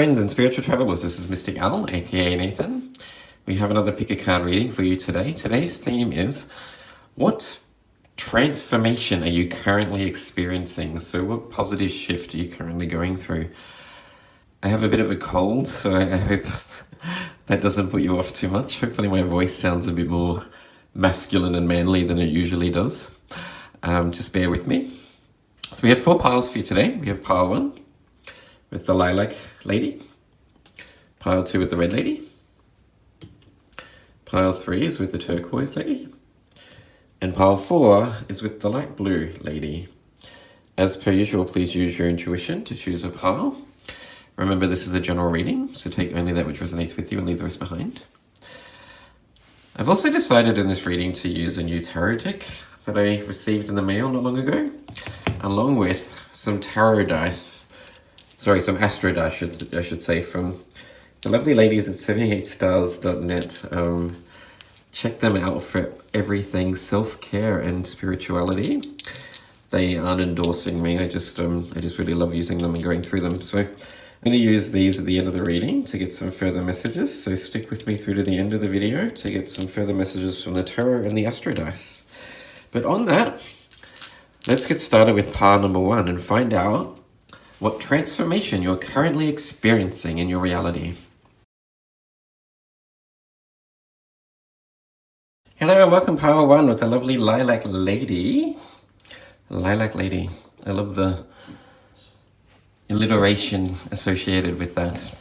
friends and spiritual travelers, this is Mystic Al, aka Nathan. We have another pick a card reading for you today. Today's theme is, what transformation are you currently experiencing? So what positive shift are you currently going through? I have a bit of a cold, so I hope that doesn't put you off too much. Hopefully my voice sounds a bit more masculine and manly than it usually does. Just bear with me. So we have 4 piles for you today. We have pile 1 with the lilac lady, pile 2 with the red lady, pile 3 is with the turquoise lady, and pile 4 is with the light blue lady. As per usual, please use your intuition to choose a pile. Remember, this is a general reading, so take only that which resonates with you and leave the rest behind. I've also decided in this reading to use a new tarot deck that I received in the mail not long ago, along with some tarot dice, some Astro-dice, I should say, from the lovely ladies at 78stars.net. Check them out for everything self-care and spirituality. They aren't endorsing me. I just really love using them and going through them. So I'm going to use these at the end of the reading to get some further messages. So stick with me through to the end of the video to get some further messages from the tarot and the Astro-dice. But on that, let's get started with pile number 1 and find out what transformation you're currently experiencing in your reality. Hello and welcome, pile 1, with the lovely lilac lady. Lilac lady. I love the alliteration associated with that.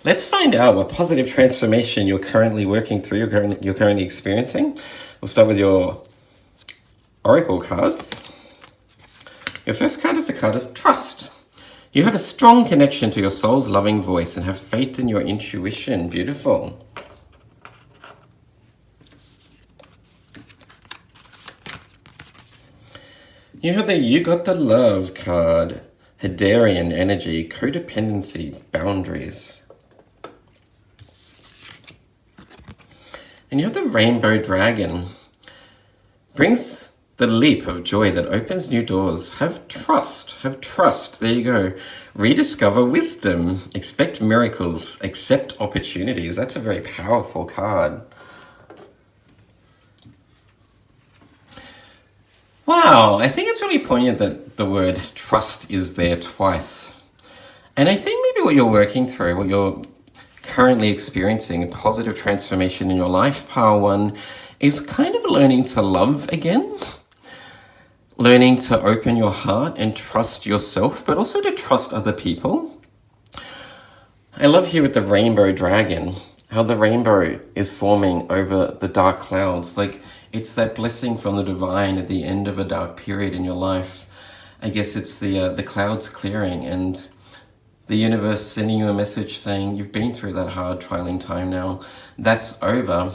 Let's find out what positive transformation you're currently working through, you're currently experiencing. We'll start with your oracle cards. Your first card is the card of trust. You have a strong connection to your soul's loving voice and have faith in your intuition. Beautiful. You have you got the love card. Hadarian energy, codependency, boundaries. And you have the rainbow dragon. Brings the leap of joy that opens new doors. Have trust. There you go. Rediscover wisdom. Expect miracles. Accept opportunities. That's a very powerful card. Wow, I think it's really poignant that the word trust is there twice. And I think maybe what you're working through, what you're currently experiencing, a positive transformation in your life, pile 1, is kind of learning to love again. Learning to open your heart and trust yourself, but also to trust other people. I love here with the rainbow dragon, how the rainbow is forming over the dark clouds. Like, it's that blessing from the divine at the end of a dark period in your life. I guess it's the clouds clearing and the universe sending you a message saying, you've been through that hard trialing time now. That's over.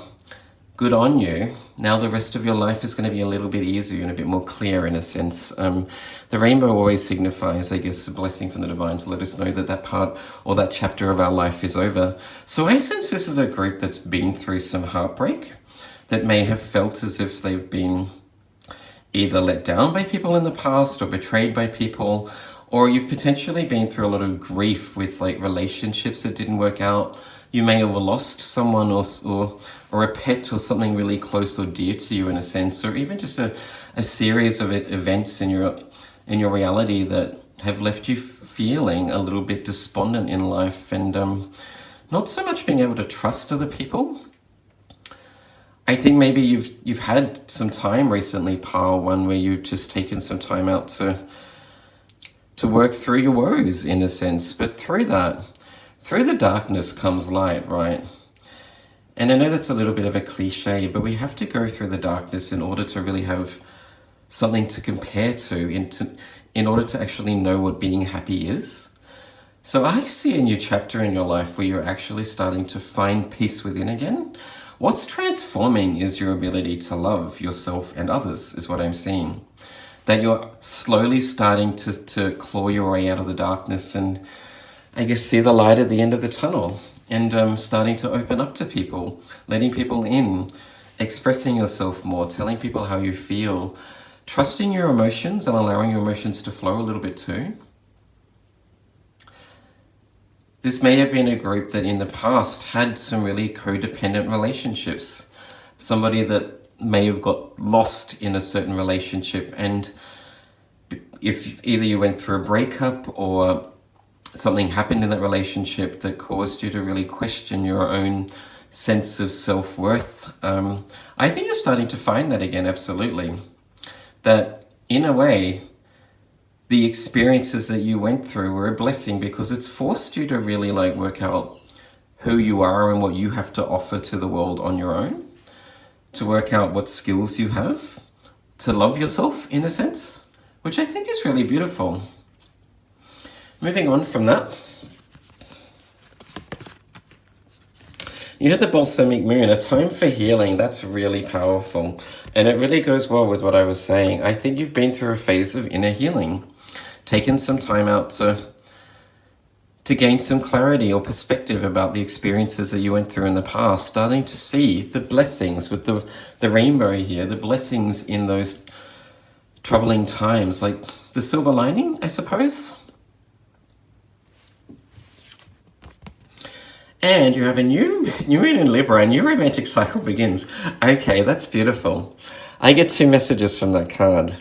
Good on you. Now the rest of your life is going to be a little bit easier and a bit more clear in a sense. The rainbow always signifies, I guess, a blessing from the divine to let us know that that part or that chapter of our life is over. So I sense this is a group that's been through some heartbreak, that may have felt as if they've been either let down by people in the past or betrayed by people, or you've potentially been through a lot of grief with like relationships that didn't work out. You may have lost someone or a pet or something really close or dear to you in a sense, or even just a series of events in your reality that have left you feeling a little bit despondent in life and not so much being able to trust other people. I think maybe you've had some time recently, pile 1, where you've just taken some time out to work through your woes in a sense, but through the darkness comes light, right? And I know that's a little bit of a cliche, but we have to go through the darkness in order to really have something to compare to, in order to actually know what being happy is. So I see a new chapter in your life where you're actually starting to find peace within again. What's transforming is your ability to love yourself and others, is what I'm seeing. That you're slowly starting to claw your way out of the darkness and I guess see the light at the end of the tunnel, and starting to open up to people, letting people in, expressing yourself more, telling people how you feel, trusting your emotions and allowing your emotions to flow a little bit too. This may have been a group that in the past had some really codependent relationships. Somebody that may have got lost in a certain relationship, and if either you went through a breakup or something happened in that relationship that caused you to really question your own sense of self-worth, I think you're starting to find that again, absolutely. That in a way, the experiences that you went through were a blessing because it's forced you to really work out who you are and what you have to offer to the world on your own, to work out what skills you have, to love yourself in a sense, which I think is really beautiful. Moving on from that, you had the balsamic moon, a time for healing. That's really powerful. And it really goes well with what I was saying. I think you've been through a phase of inner healing, taken some time out to gain some clarity or perspective about the experiences that you went through in the past, starting to see the blessings with the rainbow here, the blessings in those troubling times, like the silver lining, I suppose. And you have a new moon in Libra, a new romantic cycle begins. Okay, that's beautiful. I get 2 messages from that card.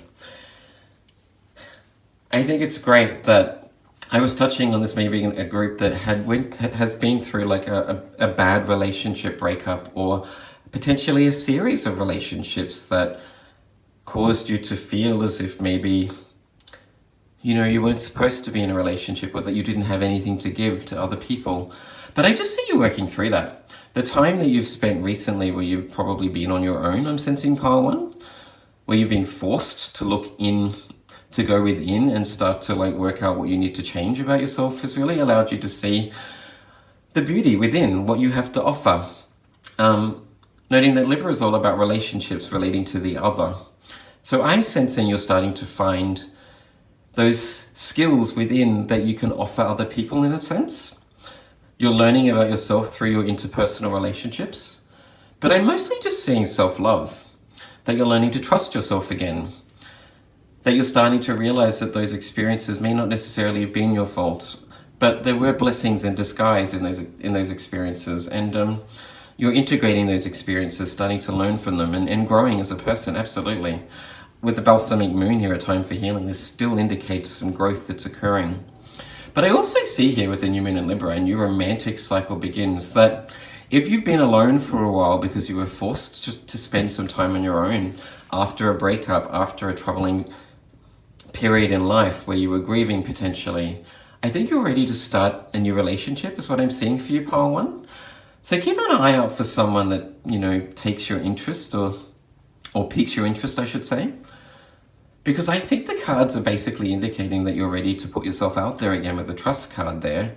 I think it's great that I was touching on this maybe in a group that has been through a bad relationship breakup, or potentially a series of relationships that caused you to feel as if maybe you weren't supposed to be in a relationship, or that you didn't have anything to give to other people. But I just see you working through that. The time that you've spent recently where you've probably been on your own, I'm sensing pile 1, where you've been forced to look in, to go within and start to work out what you need to change about yourself, has really allowed you to see the beauty within, what you have to offer. Noting that Libra is all about relationships relating to the other. So I'm sensing you're starting to find those skills within that you can offer other people in a sense. You're learning about yourself through your interpersonal relationships. But I'm mostly just seeing self-love, that you're learning to trust yourself again, that you're starting to realize that those experiences may not necessarily have been your fault, but there were blessings in disguise in those experiences, and you're integrating those experiences, starting to learn from them, and growing as a person, absolutely. With the balsamic moon here, a time for healing, this still indicates some growth that's occurring. But I also see here with the new moon in Libra, a new romantic cycle begins, that if you've been alone for a while because you were forced to spend some time on your own after a breakup, after a troubling period in life where you were grieving potentially, I think you're ready to start a new relationship is what I'm seeing for you, pile 1. So keep an eye out for someone that, takes your interest or piques your interest, I should say. Because I think the cards are basically indicating that you're ready to put yourself out there again with the trust card there.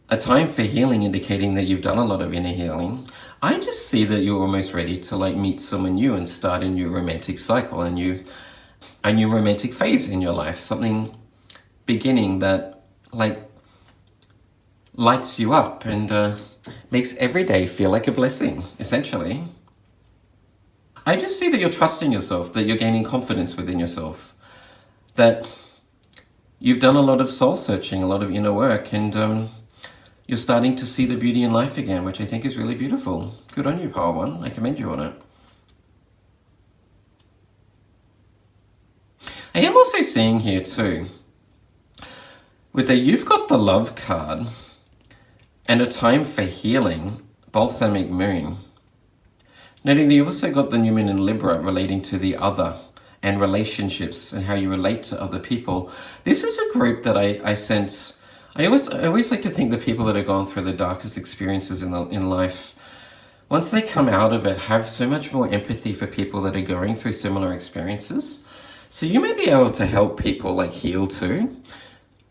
A time for healing indicating that you've done a lot of inner healing. I just see that you're almost ready to meet someone new and start a new romantic cycle, a new romantic phase in your life. Something beginning that lights you up and makes every day feel like a blessing, essentially. I just see that you're trusting yourself, that you're gaining confidence within yourself, that you've done a lot of soul searching, a lot of inner work, and you're starting to see the beauty in life again, which I think is really beautiful. Good on you, pile 1. I commend you on it. I am also seeing here too, you've got the love card and a time for healing, balsamic moon. Noting that you've also got the new moon in Libra relating to the other and relationships and how you relate to other people. This is a group that I sense. I always like to think the people that have gone through the darkest experiences in life, once they come out of it, have so much more empathy for people that are going through similar experiences. So you may be able to help people heal too.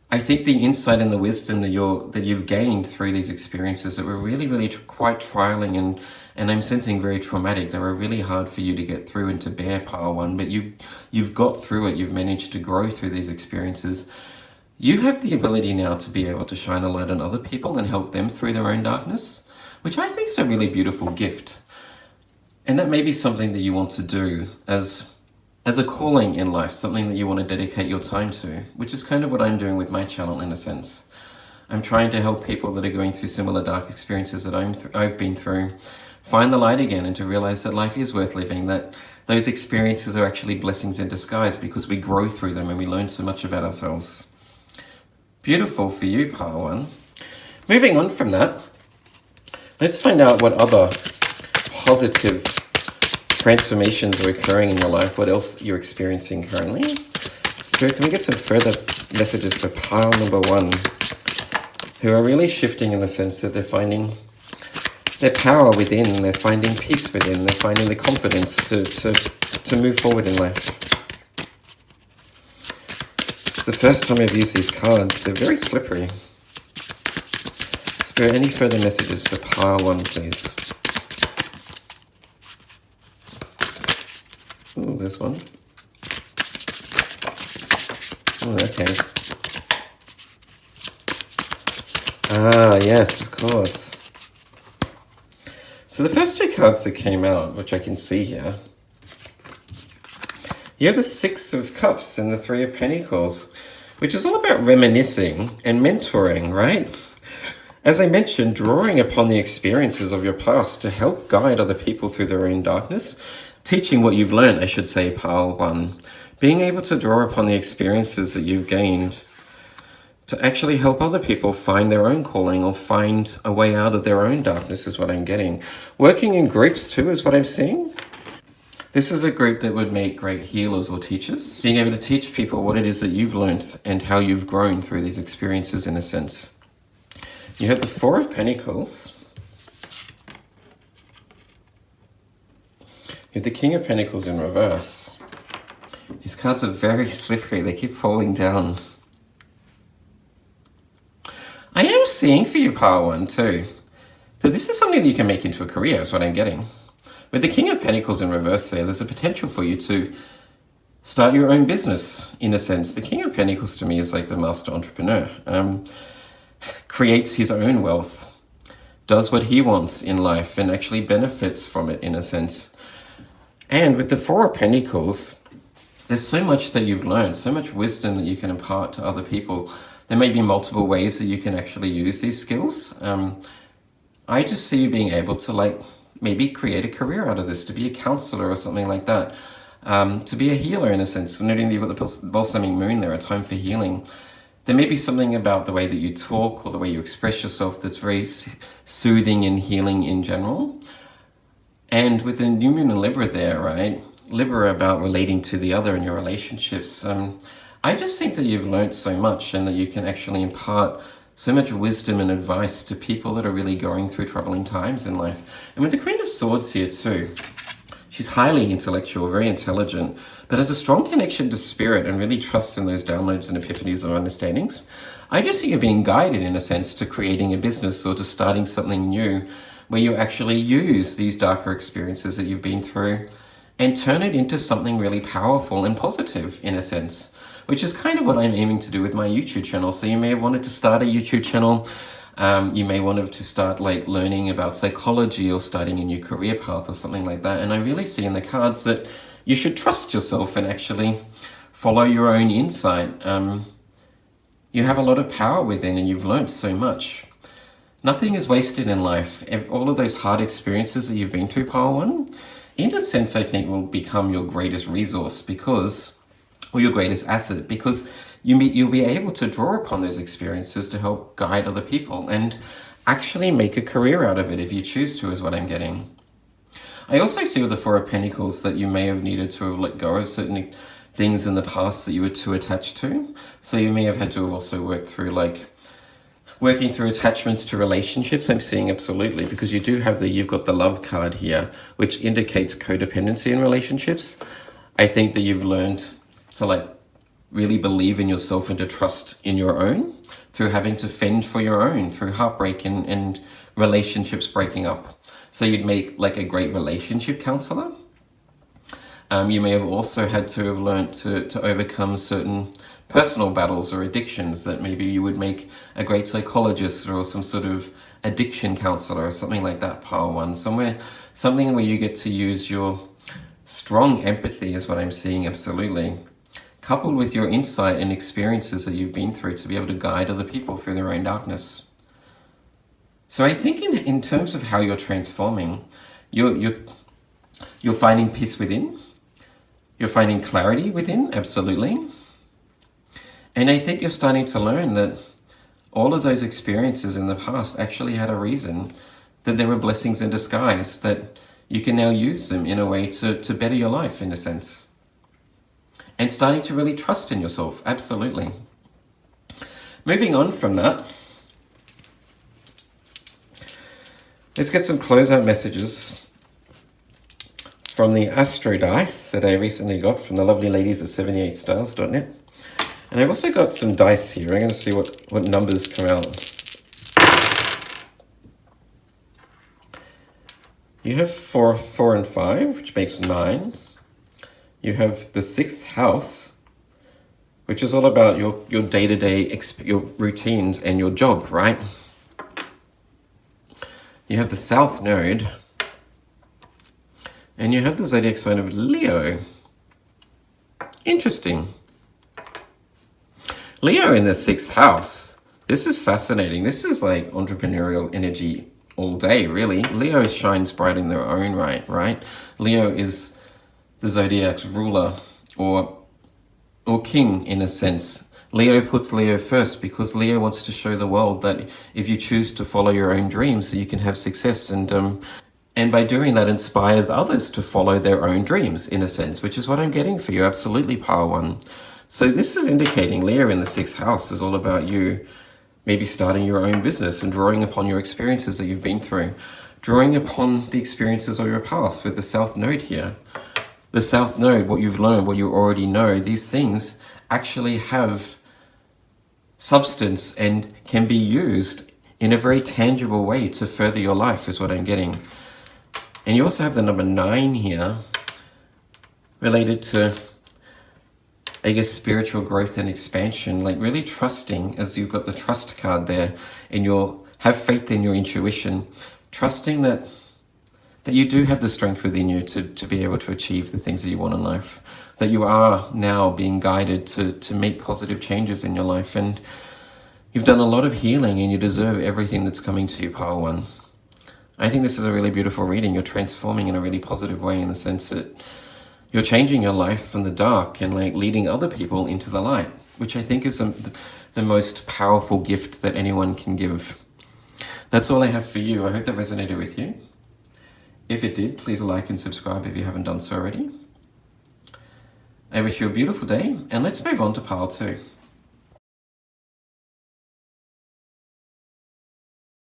I think the insight and the wisdom that you've gained through these experiences that were really, really quite trialing and I'm sensing very traumatic. They were really hard for you to get through and to bear, pile 1, but you've got through it. You've managed to grow through these experiences. You have the ability now to be able to shine a light on other people and help them through their own darkness, which I think is a really beautiful gift. And that may be something that you want to do as a calling in life, something that you want to dedicate your time to, which is kind of what I'm doing with my channel in a sense. I'm trying to help people that are going through similar dark experiences that I've been through find the light again and to realize that life is worth living, that those experiences are actually blessings in disguise because we grow through them and we learn so much about ourselves. Beautiful for you, pile one. Moving on from that, let's find out what other positive transformations are occurring in your life, what else you're experiencing currently. Spirit, can we get some further messages for pile number one, who are really shifting in the sense that they're finding their power within, they're finding peace within, they're finding the confidence to move forward in life. It's the first time I've used these cards. They're very slippery. Spirit, any further messages for pile one, please? Oh, there's one. Oh, okay. Ah, yes, of course. So the first two cards that came out, which I can see here, you have the Six of Cups and the Three of Pentacles, which is all about reminiscing and mentoring, right? As I mentioned, drawing upon the experiences of your past to help guide other people through their own darkness, teaching what you've learned, I should say, pile one. Being able to draw upon the experiences that you've gained to actually help other people find their own calling or find a way out of their own darkness is what I'm getting. Working in groups too is what I'm seeing. This is a group that would make great healers or teachers. Being able to teach people what it is that you've learned and how you've grown through these experiences in a sense. You have the Four of Pentacles. You have the King of Pentacles in reverse. These cards are very slippery. They keep falling down. I am seeing for you, pile one, too, that this is something that you can make into a career, is what I'm getting. With the King of Pentacles in reverse there's a potential for you to start your own business, in a sense. The King of Pentacles, to me, is like the master entrepreneur. Creates his own wealth, does what he wants in life, and actually benefits from it, in a sense. And with the Four of Pentacles, there's so much that you've learned, so much wisdom that you can impart to other people. There may be multiple ways that you can actually use these skills. I just see you being able to maybe create a career out of this, to be a counselor or something like that, to be a healer in a sense. Noting that you've got the balsamic moon there, a time for healing. There may be something about the way that you talk or the way you express yourself that's very soothing and healing in general. And with the new moon and Libra there, right? Libra about relating to the other in your relationships. I just think that you've learned so much and that you can actually impart so much wisdom and advice to people that are really going through troubling times in life. And with the Queen of Swords here too, she's highly intellectual, very intelligent, but has a strong connection to spirit and really trusts in those downloads and epiphanies or understandings. I just see you being guided, in a sense, to creating a business or to starting something new where you actually use these darker experiences that you've been through and turn it into something really powerful and positive, in a sense. Which is kind of what I'm aiming to do with my YouTube channel. So you may have wanted to start a YouTube channel. You may want to start learning about psychology or starting a new career path or something like that. And I really see in the cards that you should trust yourself and actually follow your own insight. You have a lot of power within and you've learned so much. Nothing is wasted in life. All of those hard experiences that you've been through, pile one, in a sense, I think will become your greatest resource or your greatest asset, because you'll be able to draw upon those experiences to help guide other people and actually make a career out of it if you choose to, is what I'm getting. I also see with the Four of Pentacles that you may have needed to have let go of certain things in the past that you were too attached to. So you may have had to have also worked through working through attachments to relationships. I'm seeing absolutely, because you've got the Love card here, which indicates codependency in relationships. I think that you've learned to really believe in yourself and to trust in your own through having to fend for your own, through heartbreak and relationships breaking up. So you'd make a great relationship counselor. You may have also had to have learned to overcome certain personal battles or addictions that maybe you would make a great psychologist or some sort of addiction counselor or something like that, pile one. Something where you get to use your strong empathy is what I'm seeing, absolutely, coupled with your insight and experiences that you've been through to be able to guide other people through their own darkness. So I think in terms of how you're transforming, you're finding peace within, you're finding clarity within, absolutely. And I think you're starting to learn that all of those experiences in the past actually had a reason, that there were blessings in disguise, that you can now use them in a way to better your life, in a sense. And starting to really trust in yourself, absolutely. Moving on from that, let's get some closeout messages from the Astro-dice that I recently got from the lovely ladies at 78stars.net. And I've also got some dice here. I'm going to see what numbers come out. You have 4, 4, and 5, which makes 9. You have the 6th house, which is all about your day-to-day, your routines and your job, right? You have the South Node, and you have the zodiac sign of Leo. Interesting. Leo in the 6th house. This is fascinating. This is like entrepreneurial energy all day, really. Leo shines bright in their own right? Leo is the zodiac's ruler or king, in a sense. Leo puts Leo first because Leo wants to show the world that if you choose to follow your own dreams, you can have success, and by doing that inspires others to follow their own dreams, in a sense, which is what I'm getting for you. Absolutely, Power One. So this is indicating Leo in the 6th house is all about you maybe starting your own business and drawing upon your experiences that you've been through, drawing upon the experiences of your past with the South Node here. The South Node, what you've learned, what you already know, these things actually have substance and can be used in a very tangible way to further your life, is what I'm getting. And you also have the number 9 here, related to, I guess, spiritual growth and expansion, like really trusting, as you've got the trust card there, and you'll have faith in your intuition, trusting that you do have the strength within you to be able to achieve the things that you want in life, that you are now being guided to make positive changes in your life, and you've done a lot of healing and you deserve everything that's coming to you, Power One. I think this is a really beautiful reading. You're transforming in a really positive way, in the sense that you're changing your life from the dark and like leading other people into the light, which I think is the most powerful gift that anyone can give. That's all I have for you. I hope that resonated with you. If it did, please like and subscribe if you haven't done so already. I wish you a beautiful day, and let's move on to pile 2.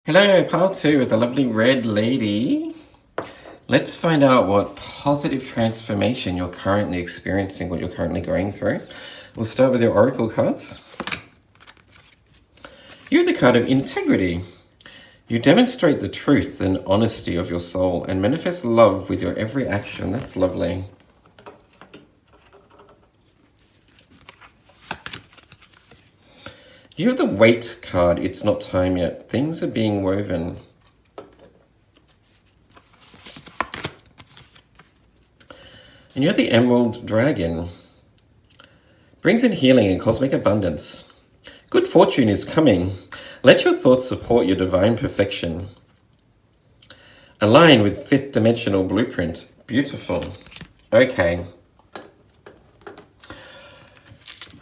Hello, pile 2 with the lovely red lady. Let's find out what positive transformation you're currently experiencing, what you're currently going through. We'll start with your oracle cards. You have the card of integrity. You demonstrate the truth and honesty of your soul and manifest love with your every action. That's lovely. You have the Wait card. It's not time yet. Things are being woven. And you have the Emerald Dragon. Brings in healing and cosmic abundance. Good fortune is coming. Let your thoughts support your divine perfection. Align with 5th dimensional blueprint. Beautiful. Okay.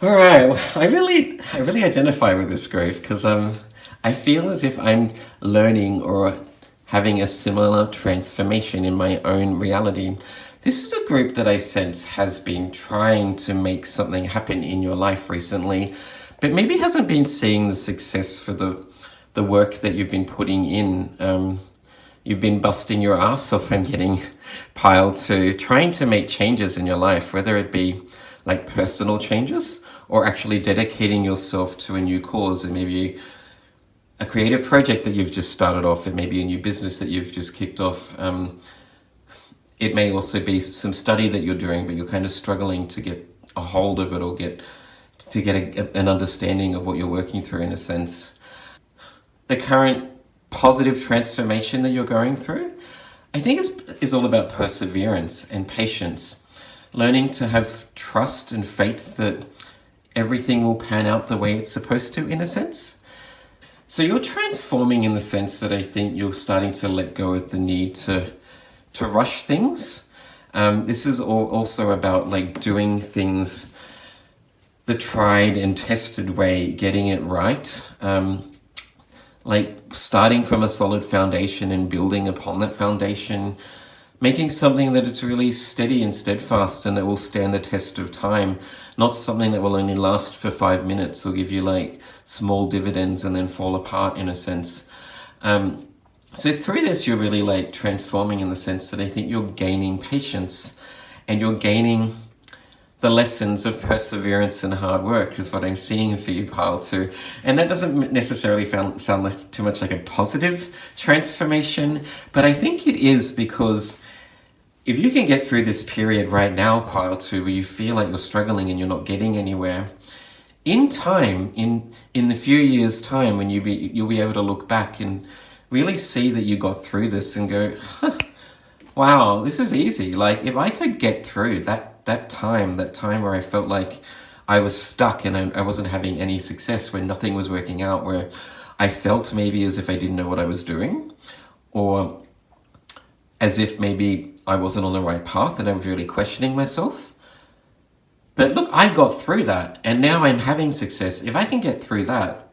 All right. Well, I really identify with this group because I feel as if I'm learning or having a similar transformation in my own reality. This is a group that I sense has been trying to make something happen in your life recently, but maybe hasn't been seeing the success for the work that you've been putting in. You've been busting your ass off and getting piled to trying to make changes in your life, whether it be like personal changes or actually dedicating yourself to a new cause, and maybe a creative project that you've just started off, and maybe a new business that you've just kicked off. It may also be some study that you're doing, but you're kind of struggling to get a hold of it or get an understanding of what you're working through, in a sense. The current positive transformation that you're going through, I think is all about perseverance and patience. learning to have trust and faith that everything will pan out the way it's supposed to, in a sense. So you're transforming in the sense that I think you're starting to let go of the need to rush things. This is also about like doing things the tried and tested way, getting it right. Like starting from a solid foundation and building upon that foundation, making something that it's really steady and steadfast and that will stand the test of time, not something that will only last for 5 minutes or give you like small dividends and then fall apart, in a sense. So through this, you're really like transforming in the sense that I think you're gaining patience and you're gaining the lessons of perseverance and hard work is what I'm seeing for you, Pile 2. And that doesn't necessarily sound like too much like a positive transformation, but I think it is, because if you can get through this period right now, Pile 2, where you feel like you're struggling and you're not getting anywhere, in time, in the few years' time, when you'll be able to look back and really see that you got through this and go, wow, this is easy. Like, if I could get through that time where I felt like I was stuck and I wasn't having any success, where nothing was working out, where I felt maybe as if I didn't know what I was doing, or as if maybe I wasn't on the right path and I was really questioning myself. But look, I got through that and now I'm having success. If I can get through that,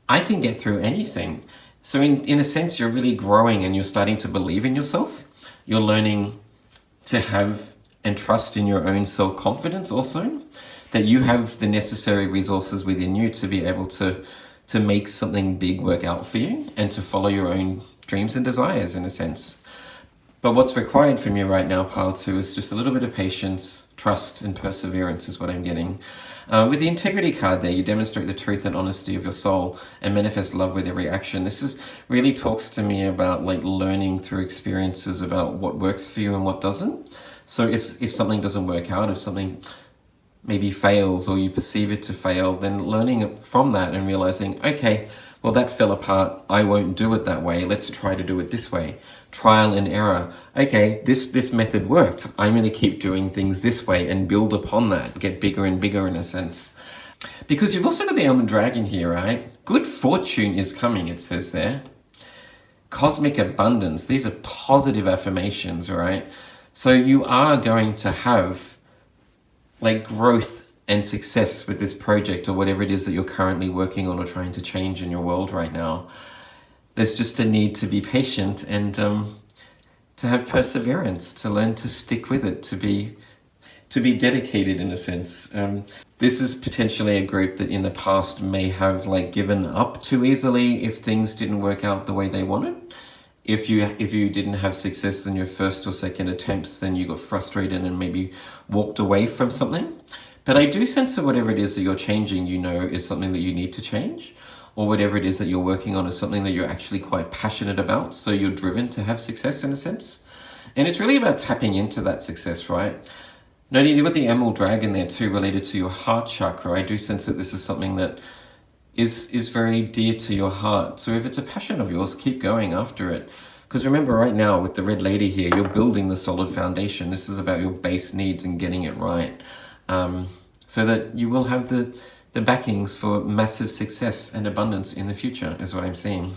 I can get through anything. So in a sense, you're really growing and you're starting to believe in yourself. You're learning to have and trust in your own self-confidence also, that you have the necessary resources within you to be able to make something big work out for you and to follow your own dreams and desires, in a sense. But what's required from you right now, Pile 2, is just a little bit of patience, trust, and perseverance is what I'm getting. With the integrity card there, you demonstrate the truth and honesty of your soul and manifest love with every action. This really talks to me about like learning through experiences about what works for you and what doesn't. So if something doesn't work out, if something maybe fails or you perceive it to fail, then learning from that and realizing, okay, well, that fell apart. I won't do it that way. Let's try to do it this way. Trial and error. Okay, this method worked. I'm going to keep doing things this way and build upon that, get bigger and bigger, in a sense. Because you've also got the Almond Dragon here, right? Good fortune is coming, it says there. Cosmic abundance. These are positive affirmations, right? So you are going to have like growth and success with this project or whatever it is that you're currently working on or trying to change in your world right now. There's just a need to be patient and to have perseverance, to learn to stick with it, to be dedicated, in a sense. This is potentially a group that in the past may have like given up too easily if things didn't work out the way they wanted. If you didn't have success in your first or second attempts, then you got frustrated and maybe walked away from something. But I do sense that whatever it is that you're changing, is something that you need to change, or whatever it is that you're working on is something that you're actually quite passionate about. So you're driven to have success, in a sense. And it's really about tapping into that success, right? Noting you've got the Emerald Dragon there too, related to your heart chakra. I do sense that this is something that is very dear to your heart. So if it's a passion of yours, keep going after it. Because remember, right now with the Red Lady here, you're building the solid foundation. This is about your base needs and getting it right. So that you will have the backings for massive success and abundance in the future, is what I'm seeing.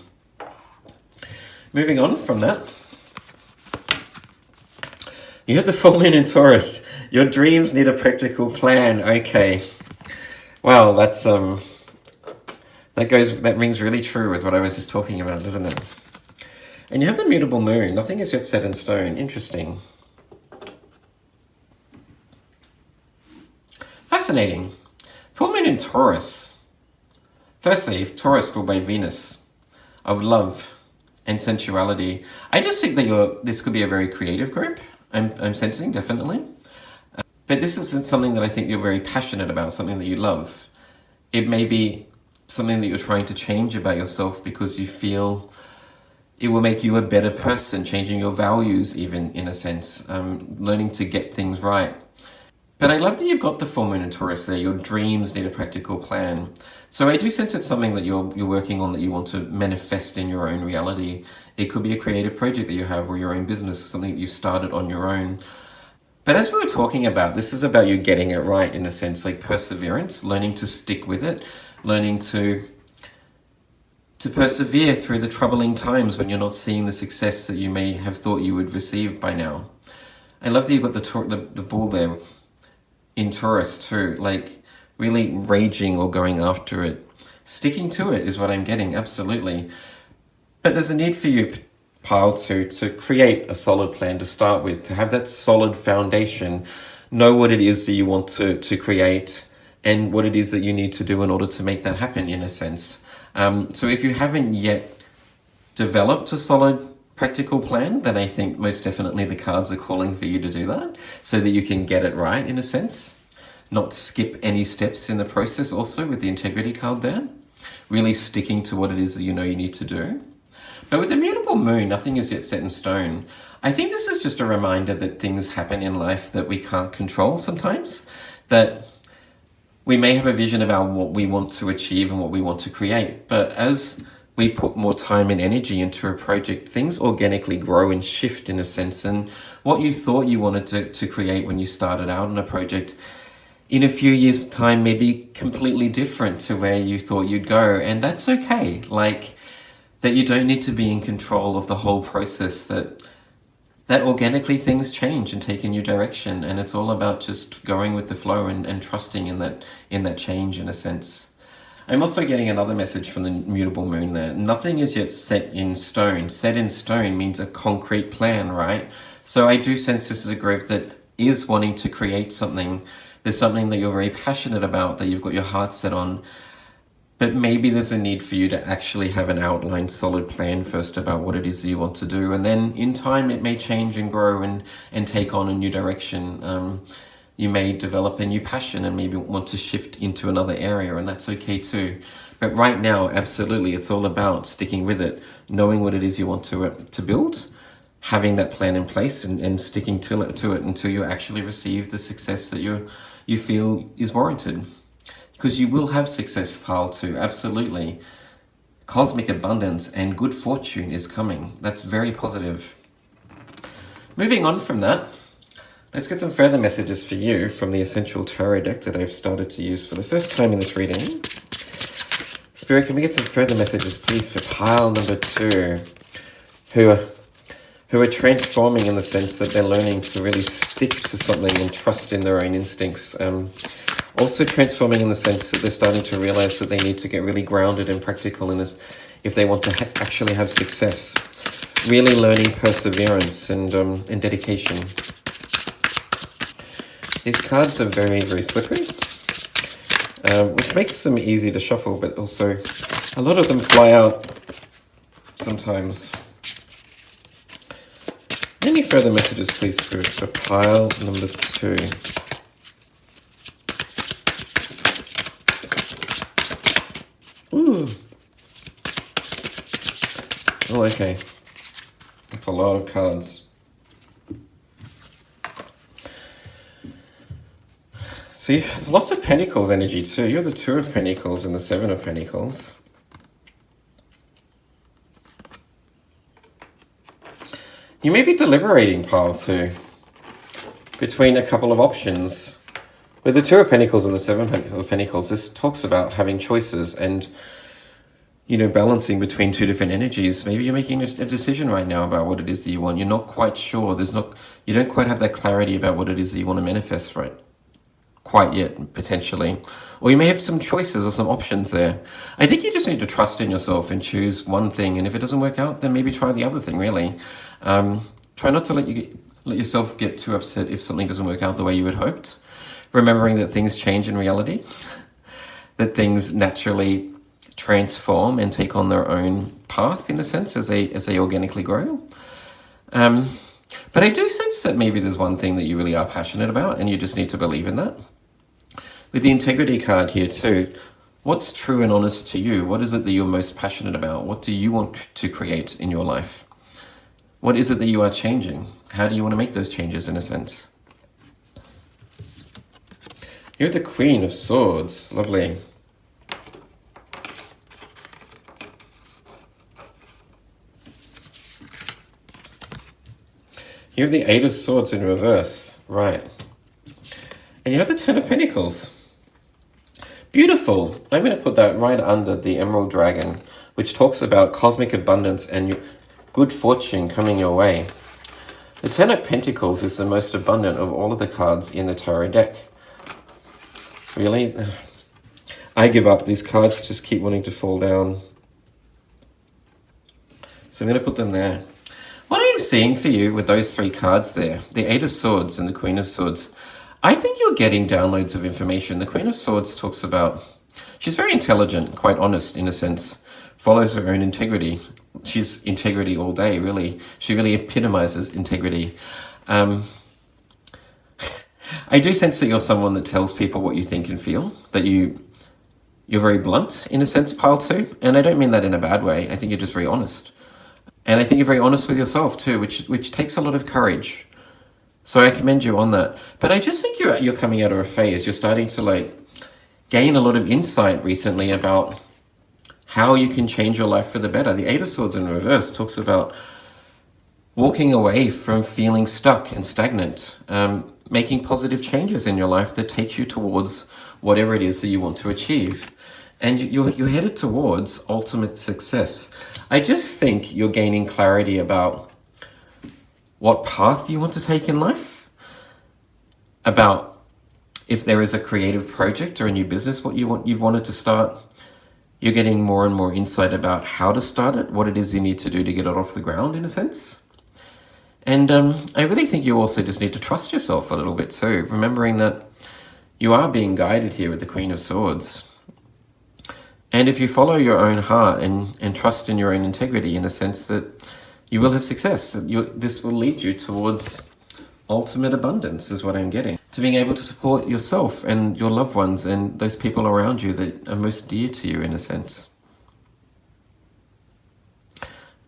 Moving on from that, you have the full moon in Taurus. Your dreams need a practical plan. Okay. Well, that rings really true with what I was just talking about, doesn't it? And you have the mutable moon. Nothing is yet set in stone. Interesting. Fascinating. Full moon in Taurus. Firstly, Taurus ruled by Venus, of love and sensuality. I just think that this could be a very creative group. I'm sensing, definitely. But this isn't something that I think you're very passionate about, something that you love. It may be something that you're trying to change about yourself because you feel it will make you a better person, changing your values even, in a sense, learning to get things right. But I love that you've got the full moon in Taurus there. Your dreams need a practical plan. So I do sense it's something that you're working on, that you want to manifest in your own reality. It could be a creative project that you have, or your own business, something that you've started on your own. But as we were talking about, this is about you getting it right in a sense, like perseverance, learning to stick with it, learning to persevere through the troubling times when you're not seeing the success that you may have thought you would receive by now. I love that you've got the bull there in Taurus too, like really raging or going after it. Sticking to it is what I'm getting, absolutely. But there's a need for you, Pile, to create a solid plan to start with, to have that solid foundation, know what it is that you want to create and what it is that you need to do in order to make that happen, in a sense. So if you haven't yet developed a solid practical plan, then I think most definitely the cards are calling for you to do that so that you can get it right, in a sense. Not skip any steps in the process also with the integrity card there. Really sticking to what it is that you know you need to do. But with the mutable moon, nothing is yet set in stone. I think this is just a reminder that things happen in life that we can't control sometimes. That we may have a vision about what we want to achieve and what we want to create. But as we put more time and energy into a project, things organically grow and shift, in a sense. And what you thought you wanted to create when you started out on a project, in a few years' time may be completely different to where you thought you'd go. And that's okay. Like, that you don't need to be in control of the whole process, that organically things change and take a new direction. And it's all about just going with the flow and trusting in that change, in a sense. I'm also getting another message from the mutable moon there. Nothing is yet set in stone. Set in stone means a concrete plan, right? So I do sense this is a group that is wanting to create something. There's something that you're very passionate about, that you've got your heart set on. But maybe there's a need for you to actually have an outlined, solid plan first about what it is that you want to do. And then in time, it may change and grow and take on a new direction. You may develop a new passion and maybe want to shift into another area, and that's okay too. But right now, absolutely, it's all about sticking with it, knowing what it is you want to build, having that plan in place and sticking to it until you actually receive the success that you feel is warranted. Because you will have success, Pile 2, absolutely. Cosmic abundance and good fortune is coming. That's very positive. Moving on from that, let's get some further messages for you from the Essential Tarot deck that I've started to use for the first time in this reading. Spirit, can we get some further messages, please, for Pile number 2, who are transforming in the sense that they're learning to really stick to something and trust in their own instincts. Also transforming in the sense that they're starting to realize that they need to get really grounded and practical in this if they want to actually have success. Really learning perseverance and dedication. These cards are very, very slippery, which makes them easy to shuffle, but also a lot of them fly out sometimes. Any further messages, please, for Pile number 2? Ooh. Oh, okay. That's a lot of cards. See, lots of Pentacles energy too. You're the 2 of Pentacles and the 7 of Pentacles. You may be deliberating, Pile 2, between a couple of options. With the 2 of Pentacles and the 7 of Pentacles, this talks about having choices and, balancing between 2 different energies. Maybe you're making a decision right now about what it is that you want. You're not quite sure. You don't quite have that clarity about what it is that you want to manifest right quite yet, potentially. Or you may have some choices or some options there. I think you just need to trust in yourself and choose one thing. And if it doesn't work out, then maybe try the other thing, really. Try not to let yourself get too upset if something doesn't work out the way you had hoped. Remembering that things change in reality, that things naturally transform and take on their own path, in a sense, as they organically grow. But I do sense that maybe there's one thing that you really are passionate about, and you just need to believe in that. With the Integrity card here too, what's true and honest to you? What is it that you're most passionate about? What do you want to create in your life? What is it that you are changing? How do you want to make those changes, in a sense? You're the Queen of Swords. Lovely. You have the 8 of Swords in reverse. Right. And you have the Ten of Pentacles. Beautiful. I'm going to put that right under the Emerald Dragon, which talks about cosmic abundance and good fortune coming your way. The Ten of Pentacles is the most abundant of all of the cards in the tarot deck. Really? I give up. These cards just keep wanting to fall down. So I'm going to put them there. What I'm seeing for you with those three cards there, the Eight of Swords and the Queen of Swords, I think you're getting downloads of information. The Queen of Swords talks about, she's very intelligent, quite honest in a sense, follows her own integrity. She's integrity all day, really. She really epitomizes integrity. I do sense that you're someone that tells people what you think and feel, that you're very blunt in a sense, pile two. And I don't mean that in a bad way. I think you're just very honest. And I think you're very honest with yourself too, which takes a lot of courage. So I commend you on that. But I just think you're coming out of a phase. You're starting to gain a lot of insight recently about how you can change your life for the better. The Eight of Swords in reverse talks about walking away from feeling stuck and stagnant, making positive changes in your life that take you towards whatever it is that you want to achieve. And you're headed towards ultimate success. I just think you're gaining clarity about what path you want to take in life, about if there is a creative project or a new business you've wanted to start. You're getting more and more insight about how to start it, what it is you need to do to get it off the ground, in a sense. And I really think you also just need to trust yourself a little bit too, remembering that you are being guided here with the Queen of Swords. And if you follow your own heart and trust in your own integrity, in a sense that you will have success, this will lead you towards ultimate abundance, is what I'm getting. To being able to support yourself and your loved ones and those people around you that are most dear to you, in a sense.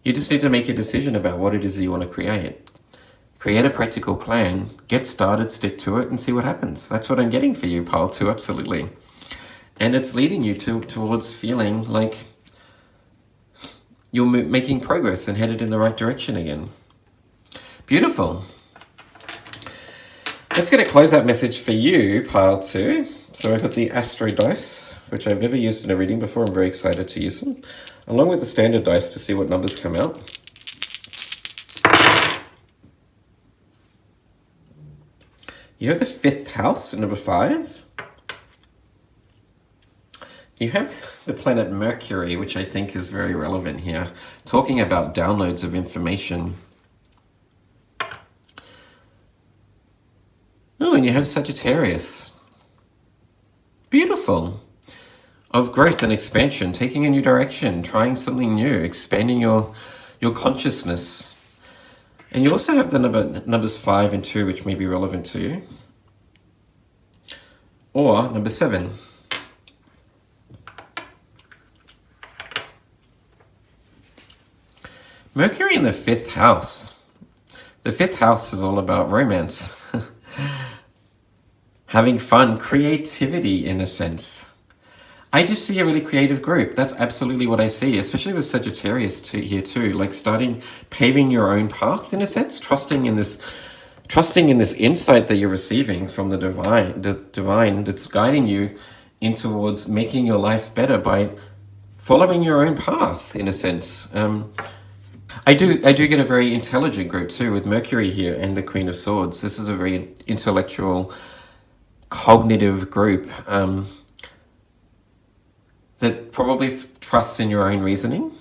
You just need to make a decision about what it is that you want to create. Create a practical plan, get started, stick to it, and see what happens. That's what I'm getting for you, pile two, absolutely. And it's leading you towards feeling like you're making progress and headed in the right direction again. Beautiful. Let's get a closeout message for you, pile two. So I've got the Astro-dice, which I've never used in a reading before. I'm very excited to use them, along with the standard dice to see what numbers come out. You have the 5th house, number 5. You have the planet Mercury, which I think is very relevant here, talking about downloads of information. Oh, and you have Sagittarius. Beautiful. Of growth and expansion, taking a new direction, trying something new, expanding your consciousness. And you also have the numbers 5 and 2, which may be relevant to you. Or number 7. Mercury in the 5th house. The 5th house is all about romance. Having fun, creativity in a sense. I just see a really creative group. That's absolutely what I see, especially with Sagittarius here too. Like paving your own path in a sense, trusting in this insight that you're receiving from the divine that's guiding you in towards making your life better by following your own path in a sense. I do get a very intelligent group too with Mercury here and the Queen of Swords. This is a very intellectual, cognitive group that probably trusts in your own reasoning.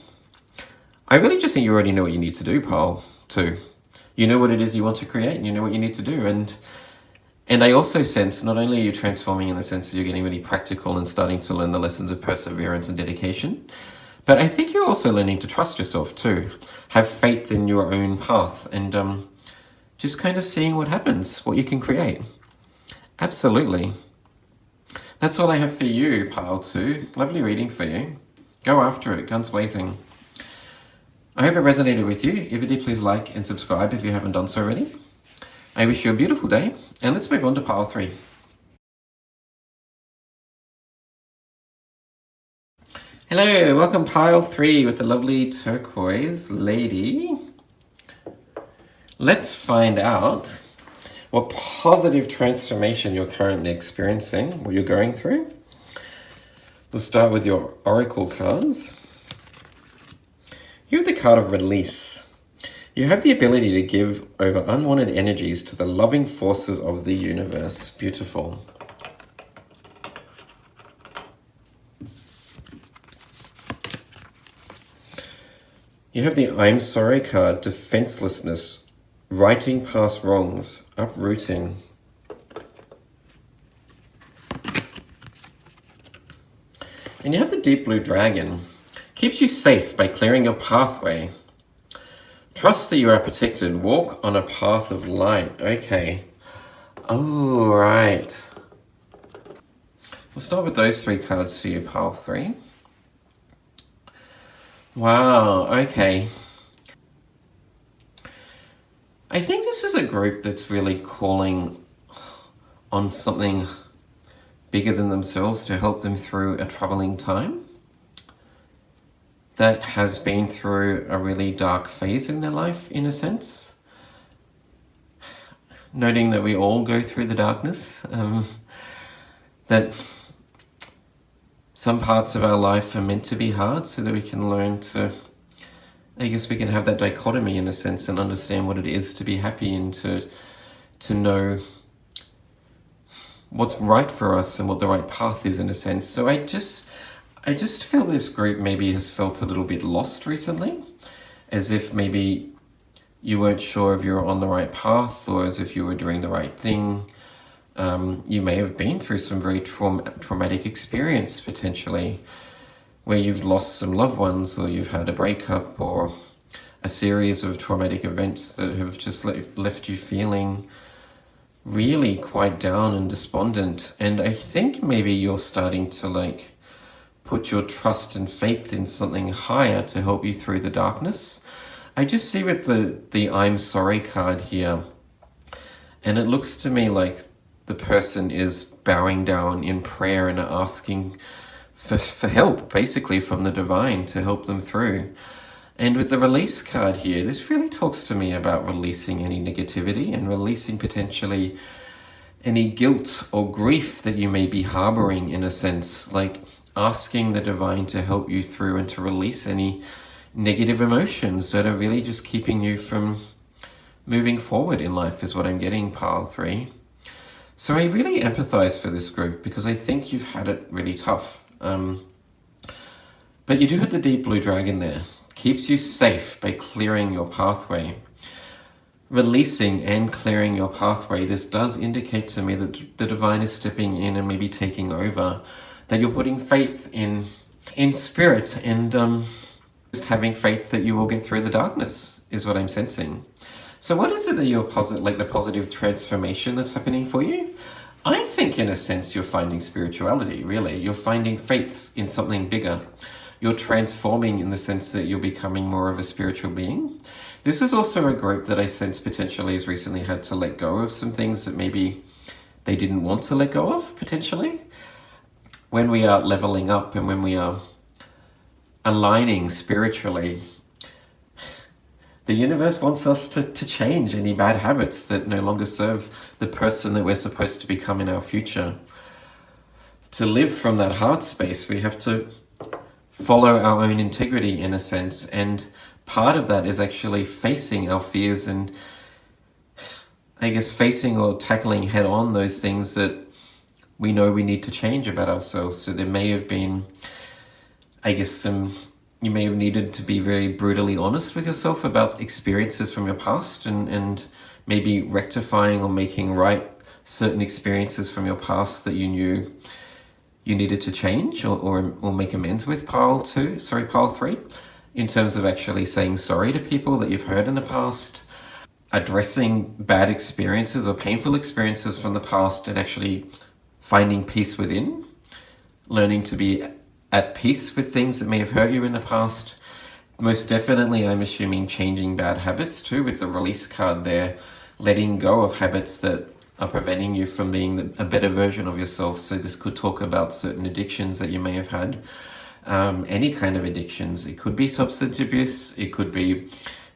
I really just think you already know what you need to do, pile too. You know what it is you want to create, and you know what you need to do. And I also sense not only are you transforming in the sense that you're getting really practical and starting to learn the lessons of perseverance and dedication, but I think you're also learning to trust yourself too. Have faith in your own path and just kind of seeing what happens, what you can create. Absolutely. That's all I have for you, pile 2. Lovely reading for you. Go after it, guns blazing. I hope it resonated with you. If it did, please like and subscribe if you haven't done so already. I wish you a beautiful day, and let's move on to pile 3. Hello, welcome pile 3 with the lovely turquoise lady. Let's find out what positive transformation you're currently experiencing, what you're going through. We'll start with your oracle cards. You have the card of release. You have the ability to give over unwanted energies to the loving forces of the universe. Beautiful. You have the I'm sorry card, defenselessness, righting past wrongs, uprooting. And you have the deep blue dragon. Keeps you safe by clearing your pathway. Trust that you are protected. Walk on a path of light. Okay. Oh, right. We'll start with those three cards for you, pile 3. Wow, okay. I think this is a group that's really calling on something bigger than themselves to help them through a troubling time that has been through a really dark phase in their life, in a sense. Noting that we all go through the darkness, that some parts of our life are meant to be hard so that we can learn to, I guess we can have that dichotomy in a sense and understand what it is to be happy and to know what's right for us and what the right path is in a sense. So I just feel this group maybe has felt a little bit lost recently, as if maybe you weren't sure if you were on the right path or as if you were doing the right thing. You may have been through some very traumatic experience potentially, where you've lost some loved ones or you've had a breakup or a series of traumatic events that have just left you feeling really quite down and despondent. And I think maybe you're starting to put your trust and faith in something higher to help you through the darkness. I just see with the I'm sorry card here, and it looks to me like the person is bowing down in prayer and asking for help, basically, from the divine to help them through. And with the release card here, this really talks to me about releasing any negativity and releasing potentially any guilt or grief that you may be harboring, in a sense, like asking the divine to help you through and to release any negative emotions that are really just keeping you from moving forward in life, is what I'm getting, pile 3. So I really empathize for this group because I think you've had it really tough. But you do have the deep blue dragon there. Keeps you safe by clearing your pathway. Releasing and clearing your pathway, this does indicate to me that the divine is stepping in and maybe taking over, that you're putting faith in spirit and just having faith that you will get through the darkness, is what I'm sensing. So what is it that you're the positive transformation that's happening for you? I think in a sense you're finding spirituality, really. You're finding faith in something bigger. You're transforming in the sense that you're becoming more of a spiritual being. This is also a group that I sense potentially has recently had to let go of some things that maybe they didn't want to let go of, potentially. When we are leveling up and when we are aligning spiritually, the universe wants us to change any bad habits that no longer serve the person that we're supposed to become in our future. To live from that heart space, we have to follow our own integrity, in a sense, and part of that is actually facing our fears and, I guess, facing or tackling head on those things that we know we need to change about ourselves. So there may have been, I guess, you may have needed to be very brutally honest with yourself about experiences from your past and maybe rectifying or making right certain experiences from your past that you knew you needed to change or make amends with, pile 3, in terms of actually saying sorry to people that you've hurt in the past, addressing bad experiences or painful experiences from the past and actually finding peace within, learning to be at peace with things that may have hurt you in the past. Most definitely, I'm assuming changing bad habits too, with the release card there, letting go of habits that are preventing you from being a better version of yourself. So this could talk about certain addictions that you may have had, any kind of addictions. It could be substance abuse, it could be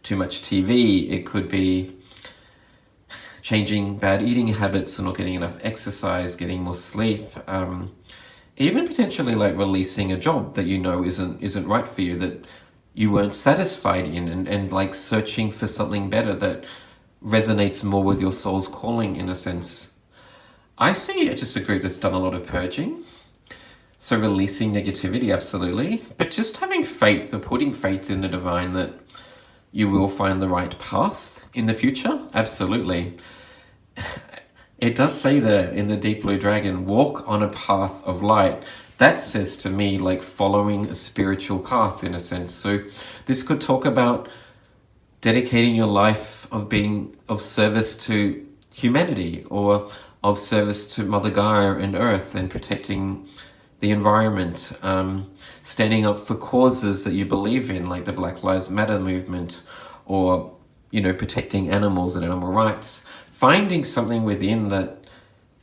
too much TV, it could be changing bad eating habits and not getting enough exercise, getting more sleep, even potentially like releasing a job that you know isn't right for you, that you weren't satisfied in, and like searching for something better that resonates more with your soul's calling in a sense. I see just a group that's done a lot of purging. So releasing negativity, absolutely. But just having faith or putting faith in the divine that you will find the right path in the future, absolutely. It does say there in the Deep Blue Dragon, walk on a path of light. That says to me like following a spiritual path in a sense. So this could talk about dedicating your life of being of service to humanity, or of service to Mother Gaia and Earth, and protecting the environment, standing up for causes that you believe in, like the Black Lives Matter movement, or, you know, protecting animals and animal rights. Finding something within that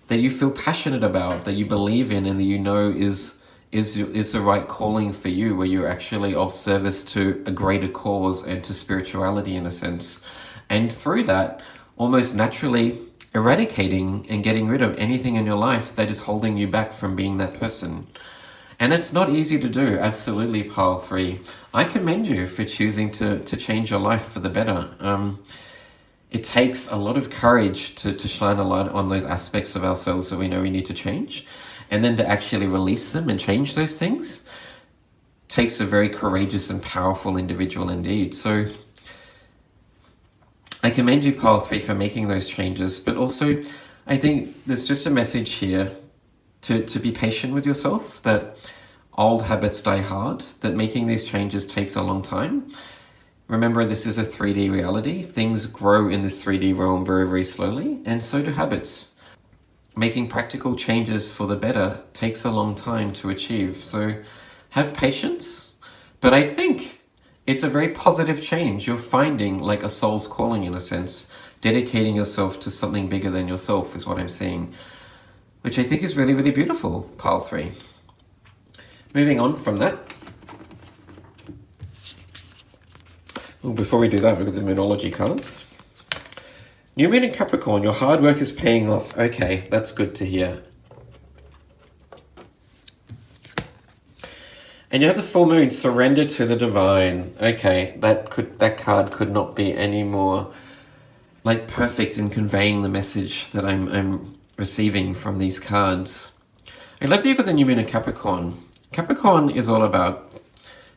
you feel passionate about, that you believe in, and that you know is the right calling for you, where you're actually of service to a greater cause and to spirituality in a sense. And through that, almost naturally eradicating and getting rid of anything in your life that is holding you back from being that person. And it's not easy to do, absolutely, Pile 3. I commend you for choosing to change your life for the better. It takes a lot of courage to shine a light on those aspects of ourselves that we know we need to change. And then to actually release them and change those things takes a very courageous and powerful individual indeed. So I commend you, Pile 3, for making those changes, but also I think there's just a message here to be patient with yourself, that old habits die hard, that making these changes takes a long time. Remember, this is a 3D reality. Things grow in this 3D realm very, very slowly, and so do habits. Making practical changes for the better takes a long time to achieve, so have patience. But I think it's a very positive change. You're finding like a soul's calling in a sense. Dedicating yourself to something bigger than yourself is what I'm seeing, which I think is really, really beautiful, Pile 3. Moving on from that. Well, before we do that, we've got the Moonology cards. New Moon in Capricorn, your hard work is paying off. Okay, that's good to hear. And you have the full moon, surrender to the divine. Okay, that card could not be any more like perfect in conveying the message that I'm receiving from these cards. I love that you've got the new moon in Capricorn. Capricorn is all about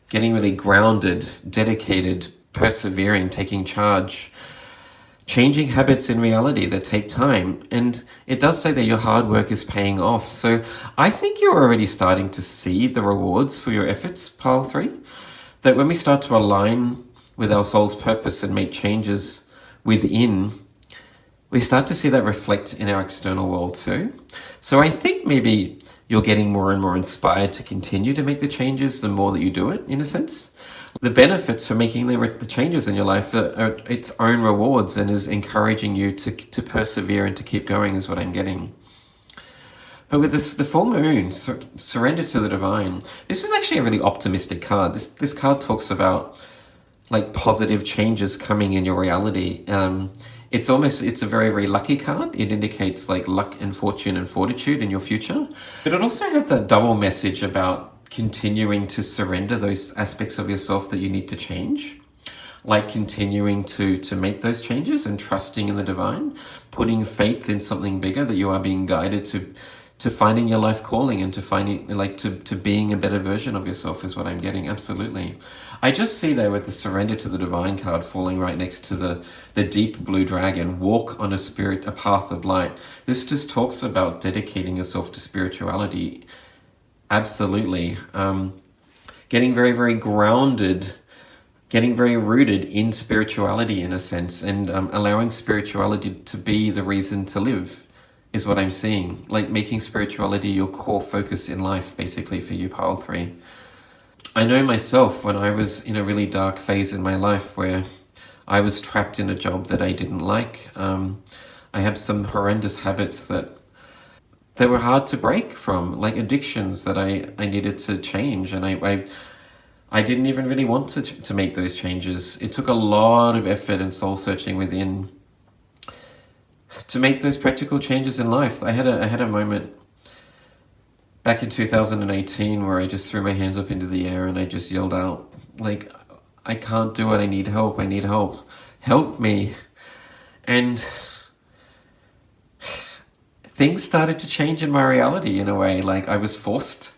getting really grounded, dedicated, persevering, taking charge, changing habits in reality that take time. And it does say that your hard work is paying off. So I think you're already starting to see the rewards for your efforts, Pile 3. That when we start to align with our soul's purpose and make changes within, we start to see that reflect in our external world too. So I think maybe you're getting more and more inspired to continue to make the changes the more that you do it, in a sense. The benefits for making the changes in your life are its own rewards, and is encouraging you to persevere and to keep going, is what I'm getting. But with the full moon, surrender to the divine, this is actually a really optimistic card. This card talks about like positive changes coming in your reality. It's a very, very lucky card. It indicates like luck and fortune and fortitude in your future. But it also has that double message about continuing to surrender those aspects of yourself that you need to change, like continuing to make those changes and trusting in the divine, putting faith in something bigger, that you are being guided to finding your life calling, and to finding like to being a better version of yourself is what I'm getting. Absolutely. I just see there with the surrender to the divine card falling right next to the deep blue dragon, walk on a path of light. This just talks about dedicating yourself to spirituality. Absolutely. Getting very, very grounded, getting very rooted in spirituality in a sense, and allowing spirituality to be the reason to live is what I'm seeing. Like making spirituality your core focus in life, basically, for you, Pile 3. I know myself when I was in a really dark phase in my life where I was trapped in a job that I didn't like. I had some horrendous habits that were hard to break from, like addictions that I needed to change. And I didn't even really want to make those changes. It took a lot of effort and soul searching within to make those practical changes in life. I had a moment back in 2018 where I just threw my hands up into the air and I just yelled out, like, I can't do it, I need help, help me. And things started to change in my reality in a way. Like, I was forced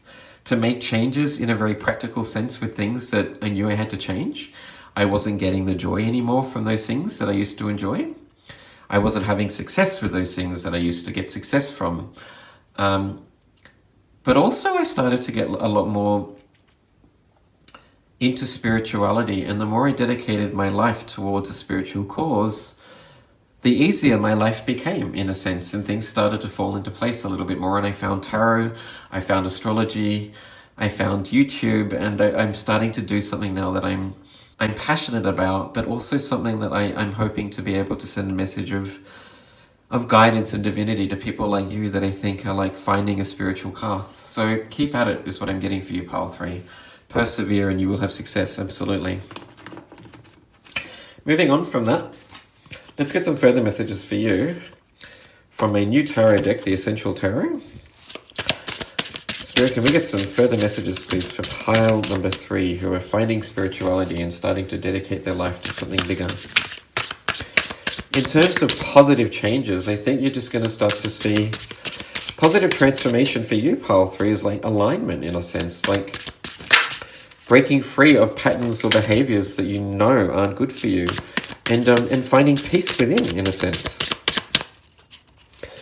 to make changes in a very practical sense with things that I knew I had to change. I wasn't getting the joy anymore from those things that I used to enjoy. I wasn't having success with those things that I used to get success from. But also I started to get a lot more into spirituality, and the more I dedicated my life towards a spiritual cause, the easier my life became, in a sense, and things started to fall into place a little bit more. And I found tarot, I found astrology, I found YouTube, and I'm starting to do something now that I'm passionate about, but also something that I'm hoping to be able to send a message of guidance and divinity to people like you that I think are like finding a spiritual path. So keep at it is what I'm getting for you, Pile 3. Persevere and you will have success, absolutely. Moving on from that, let's get some further messages for you from a new tarot deck, the Essential Tarot. Spirit, can we get some further messages, please, for pile number 3, who are finding spirituality and starting to dedicate their life to something bigger? In terms of positive changes, I think you're just going to start to see positive transformation for you, pile 3, is like alignment, in a sense, like breaking free of patterns or behaviors that you know aren't good for you, and finding peace within, in a sense.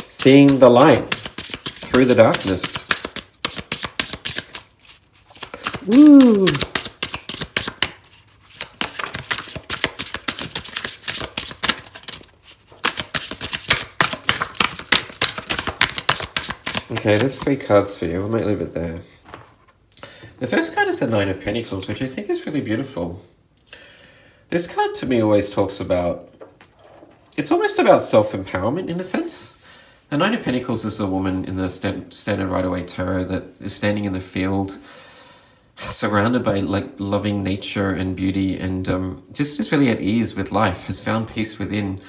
Seeing the light through the darkness. Woo! Okay, there's 3 cards for you. We might leave it there. The first card is the 9 of Pentacles, which I think is really beautiful. This card to me always talks about, it's almost about self-empowerment in a sense. The 9 of Pentacles is a woman in the Standard Rider-Waite Tarot that is standing in the field, surrounded by like loving nature and beauty, and just is really at ease with life, has found peace within,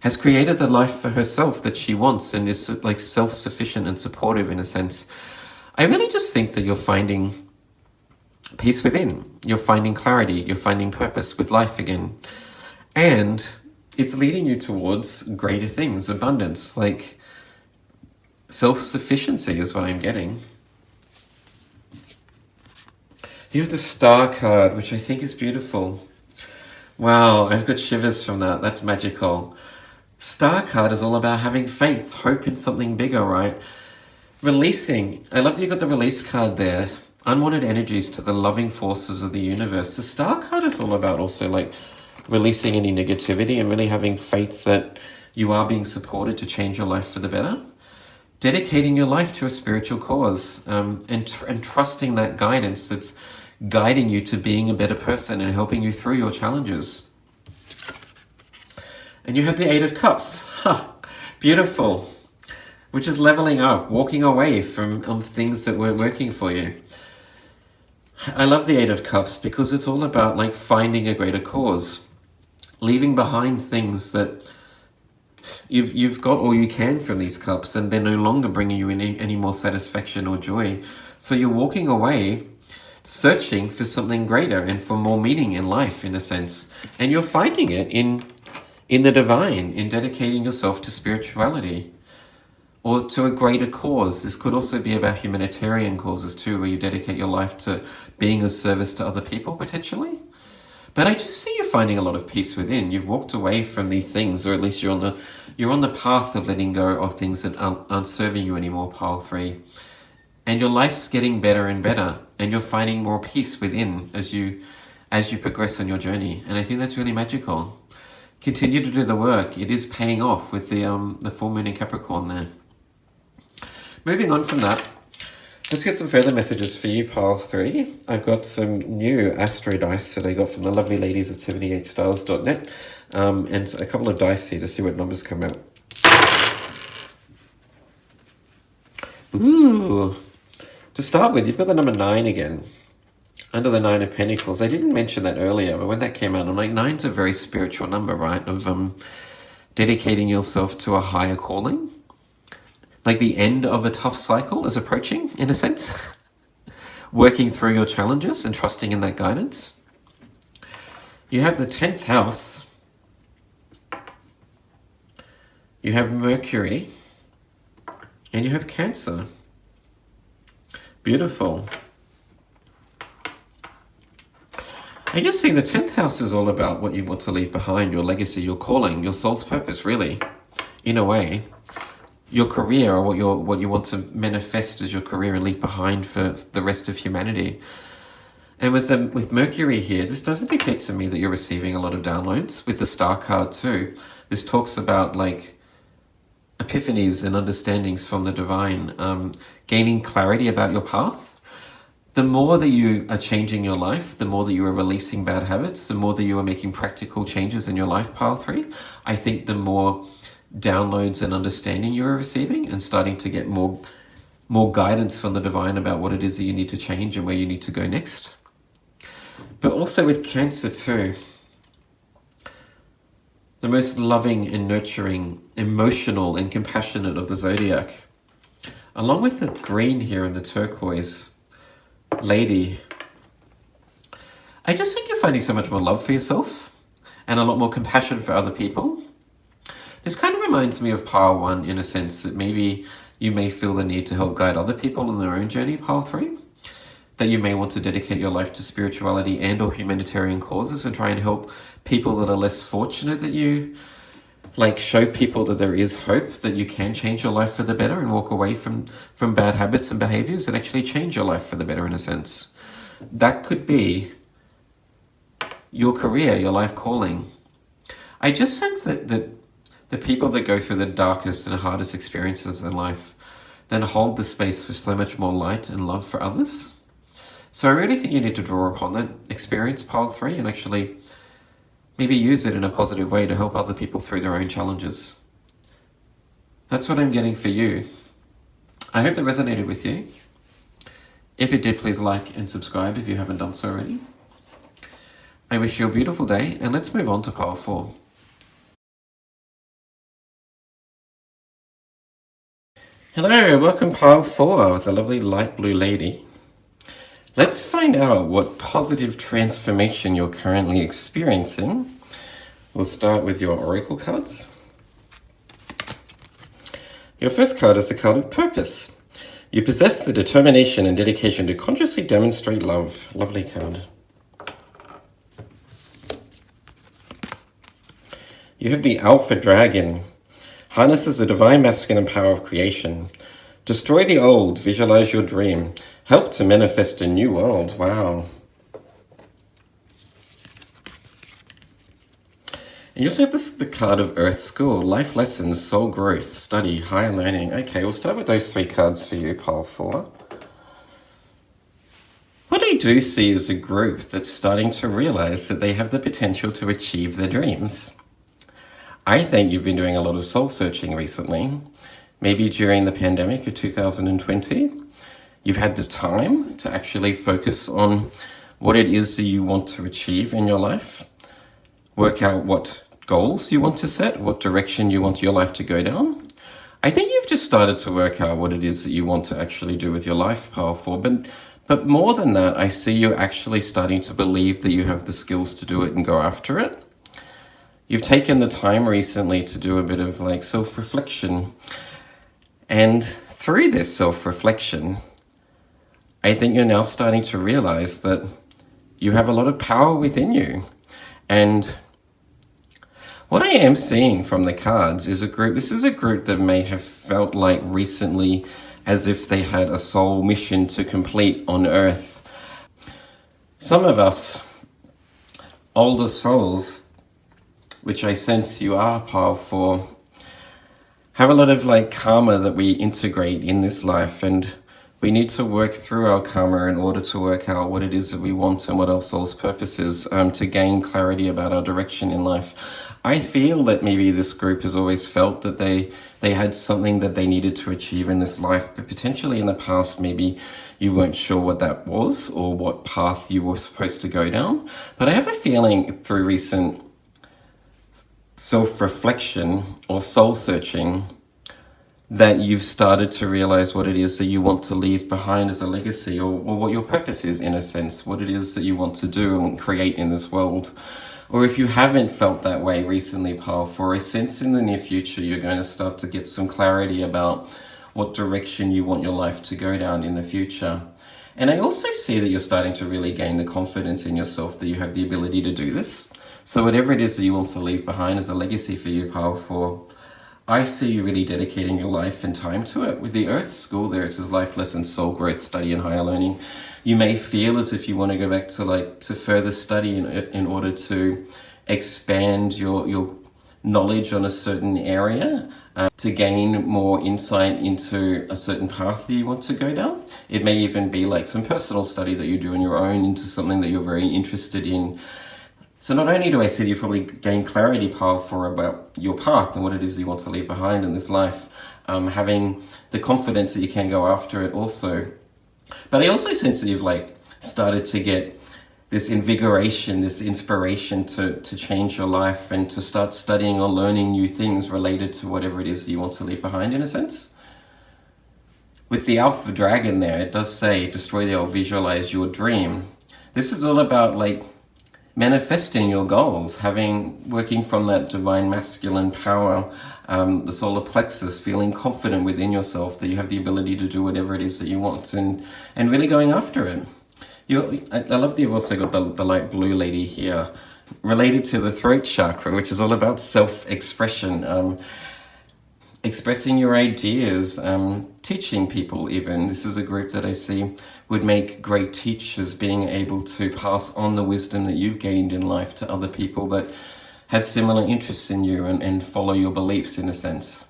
has created the life for herself that she wants, and is like self-sufficient and supportive in a sense. I really just think that you're finding peace within. You're finding clarity. You're finding purpose with life again. And it's leading you towards greater things, abundance, like self-sufficiency is what I'm getting. You have the Star card, which I think is beautiful. Wow, I've got shivers from that. That's magical. Star card is all about having faith, hope in something bigger, right? Releasing. I love that you got the release card there. Unwanted energies to the loving forces of the universe. The Star card is all about also like releasing any negativity and really having faith that you are being supported to change your life for the better. Dedicating your life to a spiritual cause, and trusting that guidance that's guiding you to being a better person and helping you through your challenges. And you have the 8 of Cups. Beautiful. Which is leveling up, walking away from things that weren't working for you. I love the 8 of Cups because it's all about like finding a greater cause, leaving behind things that you've got all you can from these cups, and they're no longer bringing you any more satisfaction or joy. So you're walking away, searching for something greater and for more meaning in life, in a sense, and you're finding it in the divine, in dedicating yourself to spirituality. Or to a greater cause. This could also be about humanitarian causes too, where you dedicate your life to being of service to other people, potentially. But I just see you finding a lot of peace within. You've walked away from these things, or at least you're on the path of letting go of things that aren't serving you anymore, pile 3. And your life's getting better and better, and you're finding more peace within as you progress on your journey. And I think that's really magical. Continue to do the work. It is paying off with the full moon in Capricorn there. Moving on from that, let's get some further messages for you, pile 3. I've got some new Astro-dice that I got from the lovely ladies at 78styles.net, and a couple of dice here to see what numbers come out. Ooh! To start with, you've got the number 9 again, under the 9 of Pentacles. I didn't mention that earlier, but when that came out, I'm like, 9's a very spiritual number, right? Of dedicating yourself to a higher calling. Like the end of a tough cycle is approaching, in a sense. Working through your challenges and trusting in that guidance. You have the 10th house. You have Mercury. And you have Cancer. Beautiful. I just see the 10th house is all about what you want to leave behind, your legacy, your calling, your soul's purpose, really, in a way. Your career, or what you want to manifest as your career and leave behind for the rest of humanity. And with Mercury here, this does indicate to me that you're receiving a lot of downloads. With the Star card too, this talks about like epiphanies and understandings from the divine, gaining clarity about your path. The more that you are changing your life, the more that you are releasing bad habits, the more that you are making practical changes in your life, pile 3, I think the more downloads and understanding you are receiving and starting to get more guidance from the divine about what it is that you need to change and where you need to go next. But also with Cancer too, the most loving and nurturing, emotional and compassionate of the zodiac. Along with the green here and the turquoise, Lady. I just think you're finding so much more love for yourself and a lot more compassion for other people. This kind of reminds me of pile 1 in a sense that maybe you may feel the need to help guide other people on their own journey, pile 3. That you may want to dedicate your life to spirituality and or humanitarian causes and try and help people that are less fortunate, that you like show people that there is hope, that you can change your life for the better and walk away from bad habits and behaviors and actually change your life for the better in a sense. That could be your career, your life calling. I just think that the people that go through the darkest and hardest experiences in life then hold the space for so much more light and love for others. So I really think you need to draw upon that experience, pile 3, and actually maybe use it in a positive way to help other people through their own challenges. That's what I'm getting for you. I hope that resonated with you. If it did, please like and subscribe if you haven't done so already. I wish you a beautiful day, and let's move on to pile 4. Hello, welcome pile 4 with the lovely light blue lady. Let's find out what positive transformation you're currently experiencing. We'll start with your oracle cards. Your first card is the card of purpose. You possess the determination and dedication to consciously demonstrate love. Lovely card. You have the Alpha Dragon. Harnesses the divine masculine power of creation. Destroy the old, visualize your dream. Help to manifest a new world. Wow. And you also have the card of Earth School. Life lessons, soul growth, study, higher learning. Okay, we'll start with those 3 cards for you, pile 4. What I do see is a group that's starting to realize that they have the potential to achieve their dreams. I think you've been doing a lot of soul searching recently. Maybe during the pandemic of 2020, you've had the time to actually focus on what it is that you want to achieve in your life. Work out what goals you want to set, what direction you want your life to go down. I think you've just started to work out what it is that you want to actually do with your life, pile 4. But more than that, I see you actually starting to believe that you have the skills to do it and go after it. You've taken the time recently to do a bit of like self-reflection. And through this self-reflection, I think you're now starting to realize that you have a lot of power within you. And what I am seeing from the cards is this is a group that may have felt like recently as if they had a soul mission to complete on Earth. Some of us, older souls, which I sense you are, pile 4, have a lot of like karma that we integrate in this life, and we need to work through our karma in order to work out what it is that we want and what our soul's purpose is, to gain clarity about our direction in life. I feel that maybe this group has always felt that they had something that they needed to achieve in this life, but potentially in the past maybe you weren't sure what that was or what path you were supposed to go down. But I have a feeling through recent self-reflection or soul-searching that you've started to realize what it is that you want to leave behind as a legacy, or what your purpose is, in a sense, what it is that you want to do and create in this world. Or if you haven't felt that way recently, pal, for a sense in the near future, you're going to start to get some clarity about what direction you want your life to go down in the future. And I also see that you're starting to really gain the confidence in yourself that you have the ability to do this. So whatever it is that you want to leave behind as a legacy for you, pal, for I see you really dedicating your life and time to it. With the Earth School there, it says life lessons, soul growth, study, and higher learning. You may feel as if you want to go back to further study in order to expand your knowledge on a certain area, to gain more insight into a certain path that you want to go down. It may even be like some personal study that you do on your own into something that you're very interested in. So not only do I see you probably gain clarity, pal, for about your path and what it is that you want to leave behind in this life, having the confidence that you can go after it also. But I also sense that you've started to get this invigoration, this inspiration to change your life and to start studying or learning new things related to whatever it is that you want to leave behind, in a sense. With the Alpha Dragon there, it does say, destroy the old, visualize your dream. This is all about manifesting your goals, working from that divine masculine power, the solar plexus, feeling confident within yourself that you have the ability to do whatever it is that you want, and really going after it. I love that you've also got the light blue lady here, related to the throat chakra, which is all about self-expression, expressing your ideas, teaching people even. This is a group that I see would make great teachers, being able to pass on the wisdom that you've gained in life to other people that have similar interests in you and follow your beliefs, in a sense.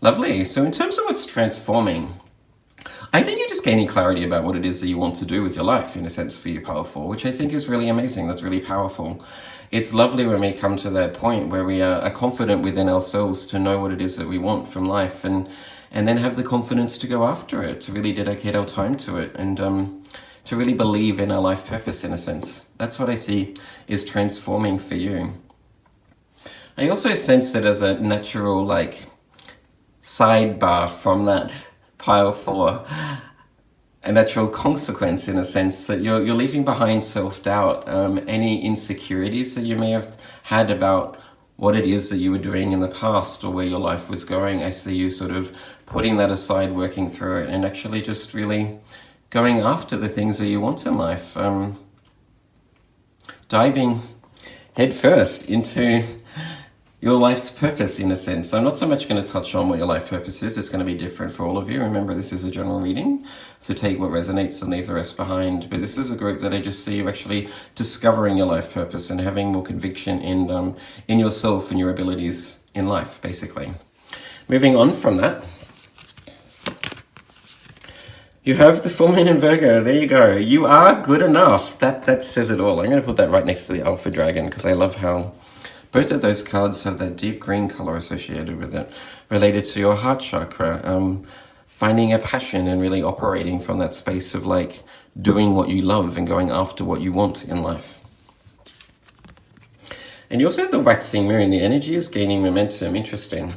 Lovely. So in terms of what's transforming, I think you're just gaining clarity about what it is that you want to do with your life, in a sense, for you, powerful, which I think is really amazing. That's really powerful. It's lovely when we come to that point where we are confident within ourselves to know what it is that we want from life, and then have the confidence to go after it, to really dedicate our time to it, and to really believe in our life purpose, in a sense. That's what I see is transforming for you. I also sense that as a natural sidebar from that pile 4, a natural consequence, in a sense, that you're leaving behind self-doubt, any insecurities that you may have had about what it is that you were doing in the past or where your life was going. I see you sort of putting that aside, working through it, and actually just really going after the things that you want in life, diving headfirst into your life's purpose, in a sense. I'm not so much going to touch on what your life purpose is. It's going to be different for all of you. Remember, this is a general reading, so take what resonates and leave the rest behind. But this is a group that I just see you actually discovering your life purpose and having more conviction in yourself and your abilities in life, basically. Moving on from that, you have the full moon in Virgo. There you go. You are good enough. That says it all. I'm going to put that right next to the Alpha Dragon because I love how both of those cards have that deep green color associated with it, related to your heart chakra, finding a passion and really operating from that space of doing what you love and going after what you want in life. And you also have the waxing moon. The energy is gaining momentum. Interesting.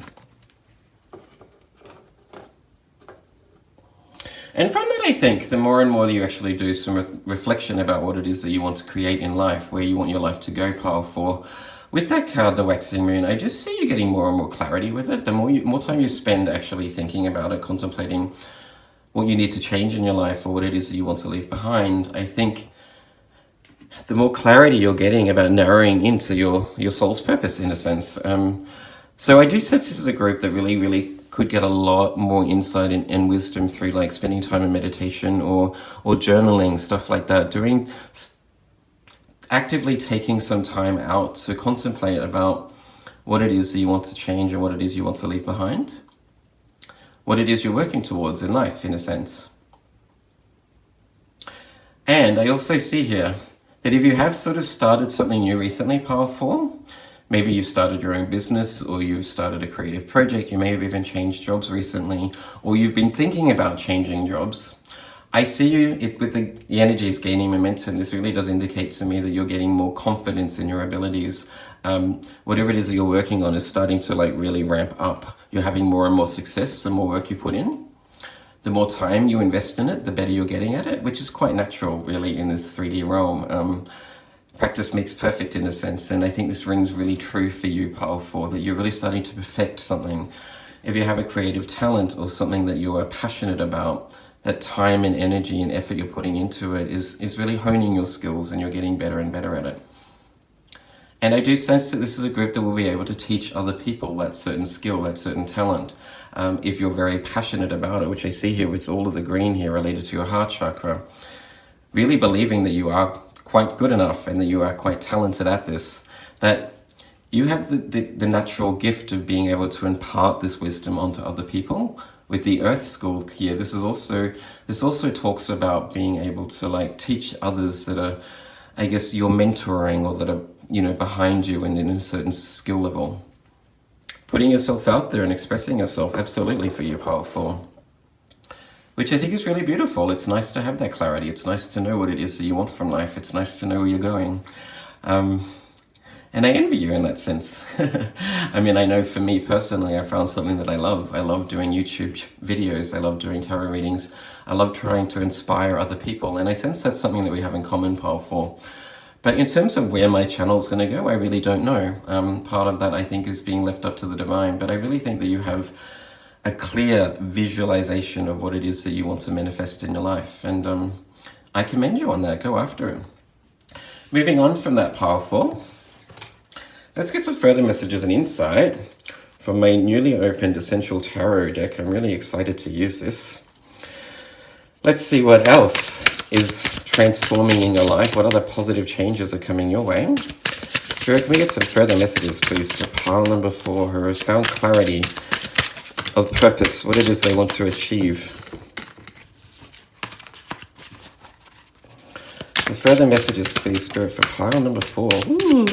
And from that, I think, the more and more you actually do some reflection about what it is that you want to create in life, where you want your life to go, pile 4, with that card, the waxing moon, I just see you getting more and more clarity with it. The more time you spend actually thinking about it, contemplating what you need to change in your life or what it is that you want to leave behind, I think the more clarity you're getting about narrowing into your soul's purpose, in a sense. So I do sense this is a group that really could get a lot more insight and wisdom through spending time in meditation or journaling, stuff like that, actively taking some time out to contemplate about what it is that you want to change and what it is you want to leave behind, what it is you're working towards in life, in a sense. And I also see here that if you have sort of started something new recently, powerful, maybe you've started your own business or you've started a creative project, you may have even changed jobs recently, or you've been thinking about changing jobs, I see you with the energies gaining momentum. This really does indicate to me that you're getting more confidence in your abilities. Whatever it is that you're working on is starting to like really ramp up. You're having more and more success the more work you put in. The more time you invest in it, the better you're getting at it, which is quite natural really in this 3D realm. Practice makes perfect in a sense, and I think this rings really true for you, Pile 4, that you're really starting to perfect something. If you have a creative talent or something that you are passionate about, that time and energy and effort you're putting into it is really honing your skills, and you're getting better and better at it. And I do sense that this is a group that will be able to teach other people that certain skill, that certain talent, if you're very passionate about it, which I see here with all of the green here related to your heart chakra. Really believing that you are quite good enough and that you are quite talented at this, that you have the natural gift of being able to impart this wisdom onto other people. With the Earth School here, this also talks about being able to like teach others that are, I guess, you're mentoring or that are, you know, behind you and in a certain skill level. Putting yourself out there and expressing yourself, absolutely, for you, Pile 4. Which I think is really beautiful. It's nice to have that clarity. It's nice to know what it is that you want from life. It's nice to know where you're going. And I envy you in that sense. I mean, I know for me personally, I found something that I love. I love doing YouTube videos. I love doing tarot readings. I love trying to inspire other people. And I sense that's something that we have in common, Pile 4. But in terms of where my channel is going to go, I really don't know. Part of that, I think, is being left up to the divine. But I really think that you have a clear visualization of what it is that you want to manifest in your life. And I commend you on that. Go after it. Moving on from that, Pile 4. Let's get some further messages and insight from my newly opened Essential Tarot deck. I'm really excited to use this. Let's see what else is transforming in your life. What other positive changes are coming your way? Spirit, can we get some further messages, please, for pile number 4, who has found clarity of purpose, what it is they want to achieve. Some further messages, please, Spirit, for pile number 4. Ooh.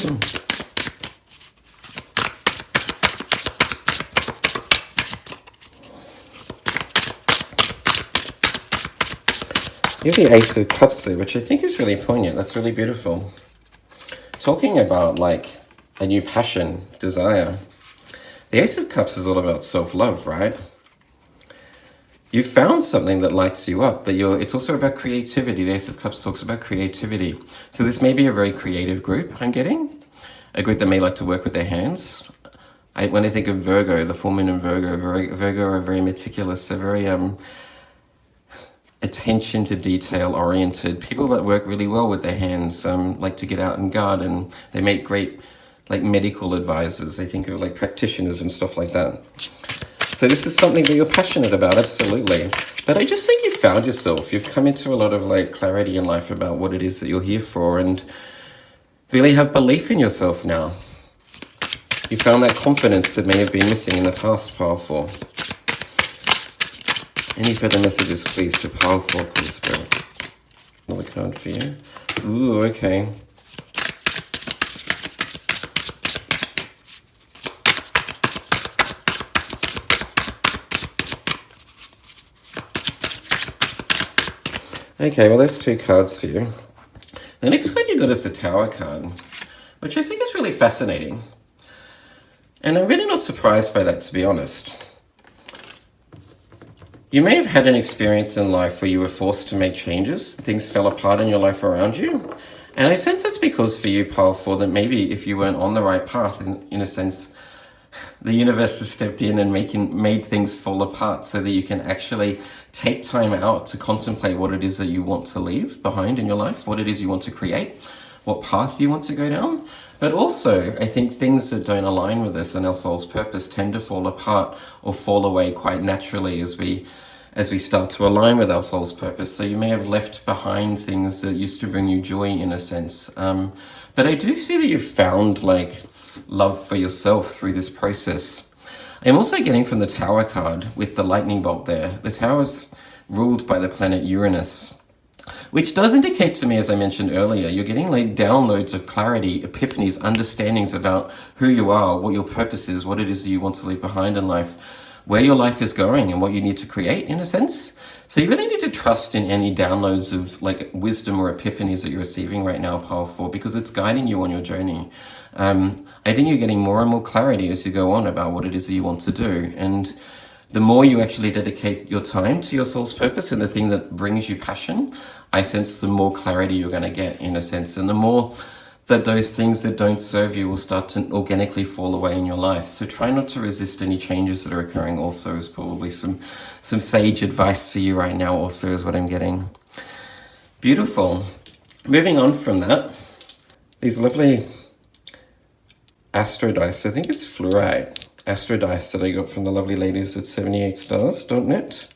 You have the Ace of Cups there, which I think is really poignant. That's really beautiful. Talking about like a new passion, desire. The Ace of Cups is all about self-love, right? You found something that lights you up. It's also about creativity. The Ace of Cups talks about creativity. So this may be a very creative group, I'm getting. A group that may like to work with their hands. When I think of Virgo, the full moon in Virgo, Virgo are very meticulous. They're very attention to detail oriented. People that work really well with their hands, like to get out and garden. They make great like medical advisors. I think of like practitioners and stuff like that. So this is something that you're passionate about, absolutely. But I just think you've found yourself. You've come into a lot of like clarity in life about what it is that you're here for, and really have belief in yourself now. You found that confidence that may have been missing in the past, Pile 4. Any further messages, please, for Pile 4, please, Spirit? Another card for you. Ooh, okay. Okay, well, there's 2 cards for you. The next card you got is the Tower card, which I think is really fascinating. And I'm really not surprised by that, to be honest. You may have had an experience in life where you were forced to make changes. Things fell apart in your life around you. And I sense that's because for you, Pile 4, that maybe if you weren't on the right path, in a sense, the universe has stepped in and made things fall apart so that you can actually take time out to contemplate what it is that you want to leave behind in your life, what it is you want to create, what path you want to go down. But also, I think things that don't align with us and our soul's purpose tend to fall apart or fall away quite naturally as we start to align with our soul's purpose. So you may have left behind things that used to bring you joy in a sense. But I do see that you've found like love for yourself through this process. I'm also getting from the Tower card with the lightning bolt there. The Tower's ruled by the planet Uranus, which does indicate to me, as I mentioned earlier, you're getting like downloads of clarity, epiphanies, understandings about who you are, what your purpose is, what it is that you want to leave behind in life, where your life is going and what you need to create in a sense. So you really need to trust in any downloads of like wisdom or epiphanies that you're receiving right now, pile 4, because it's guiding you on your journey. I think you're getting more and more clarity as you go on about what it is that you want to do. And the more you actually dedicate your time to your soul's purpose and the thing that brings you passion, I sense the more clarity you're going to get, in a sense. And the more that those things that don't serve you will start to organically fall away in your life. So try not to resist any changes that are occurring also, is probably some sage advice for you right now also, is what I'm getting. Beautiful. Moving on from that, these lovely Astro-dice, I think it's fluorite Astro-dice that I got from the lovely ladies at 78stars.net.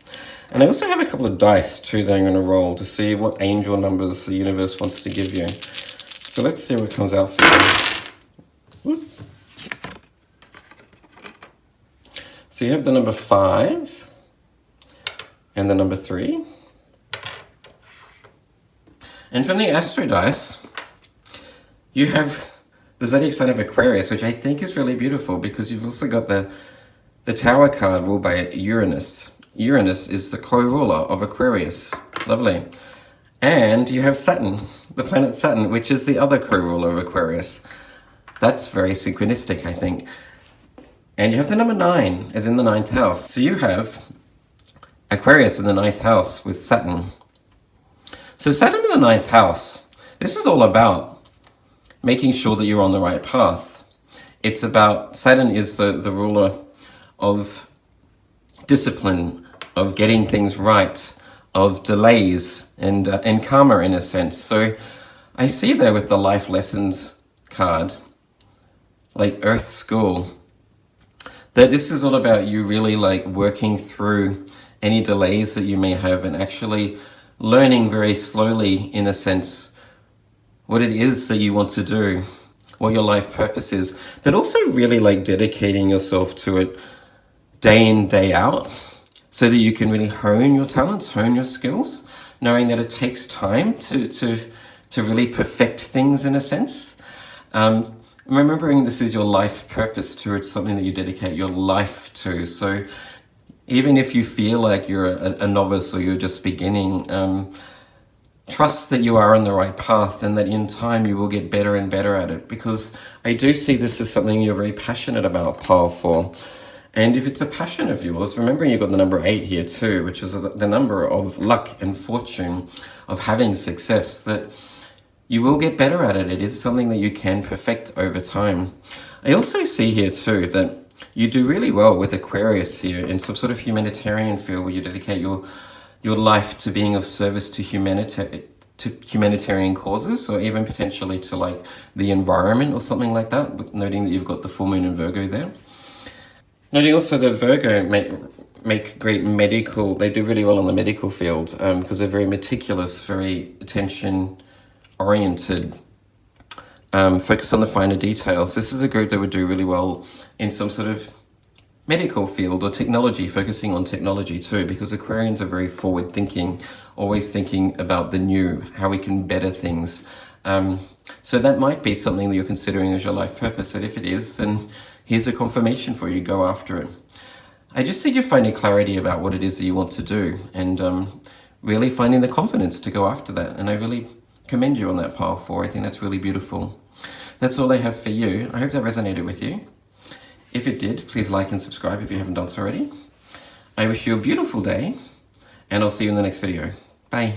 And I also have a couple of dice too that I'm going to roll to see what angel numbers the universe wants to give you. So let's see what comes out for you. Whoop. So you have the number 5 and the number 3. And from the Astro-dice, you have the zodiac sign of Aquarius, which I think is really beautiful because you've also got the Tower card ruled by Uranus. Uranus is the co-ruler of Aquarius. Lovely. And you have Saturn, the planet Saturn, which is the other co-ruler of Aquarius. That's very synchronistic, I think. And you have the number 9, as in the 9th house. So you have Aquarius in the 9th house with Saturn. So Saturn in the 9th house, this is all about making sure that you're on the right path. It's about, Saturn is the ruler of discipline, of getting things right, of delays, and karma in a sense. So I see there with the life lessons card, like Earth School, that this is all about you really like working through any delays that you may have and actually learning very slowly, in a sense, what it is that you want to do, what your life purpose is, but also really like dedicating yourself to it day in, day out, so that you can really hone your talents, hone your skills, knowing that it takes time to really perfect things in a sense. Remembering this is your life purpose too, it's something that you dedicate your life to. So even if you feel like you're a novice or you're just beginning, trust that you are on the right path and that in time you will get better and better at it, because I do see this as something you're very passionate about, pile 4. And if it's a passion of yours, remembering you've got the number 8 here too, which is the number of luck and fortune, of having success, that you will get better at it. It is something that you can perfect over time. I also see here too that you do really well with Aquarius here in some sort of humanitarian field where you dedicate your life to being of service to humanitarian causes, or even potentially to like the environment or something like that, noting that you've got the full moon in Virgo there. Noting also that Virgo make great medical, they do really well in the medical field because they're very meticulous, very attention oriented, focus on the finer details. This is a group that would do really well in some sort of medical field or technology, focusing on technology too, because Aquarians are very forward thinking, always thinking about the new, how we can better things. So that might be something that you're considering as your life purpose, and if it is, then here's a confirmation for you, go after it. I just think you're finding clarity about what it is that you want to do, and really finding the confidence to go after that, and I really commend you on that, pile 4. I think that's really beautiful. That's all I have for you. I hope that resonated with you. If it did, please like and subscribe if you haven't done so already. I wish you a beautiful day, and I'll see you in the next video. Bye.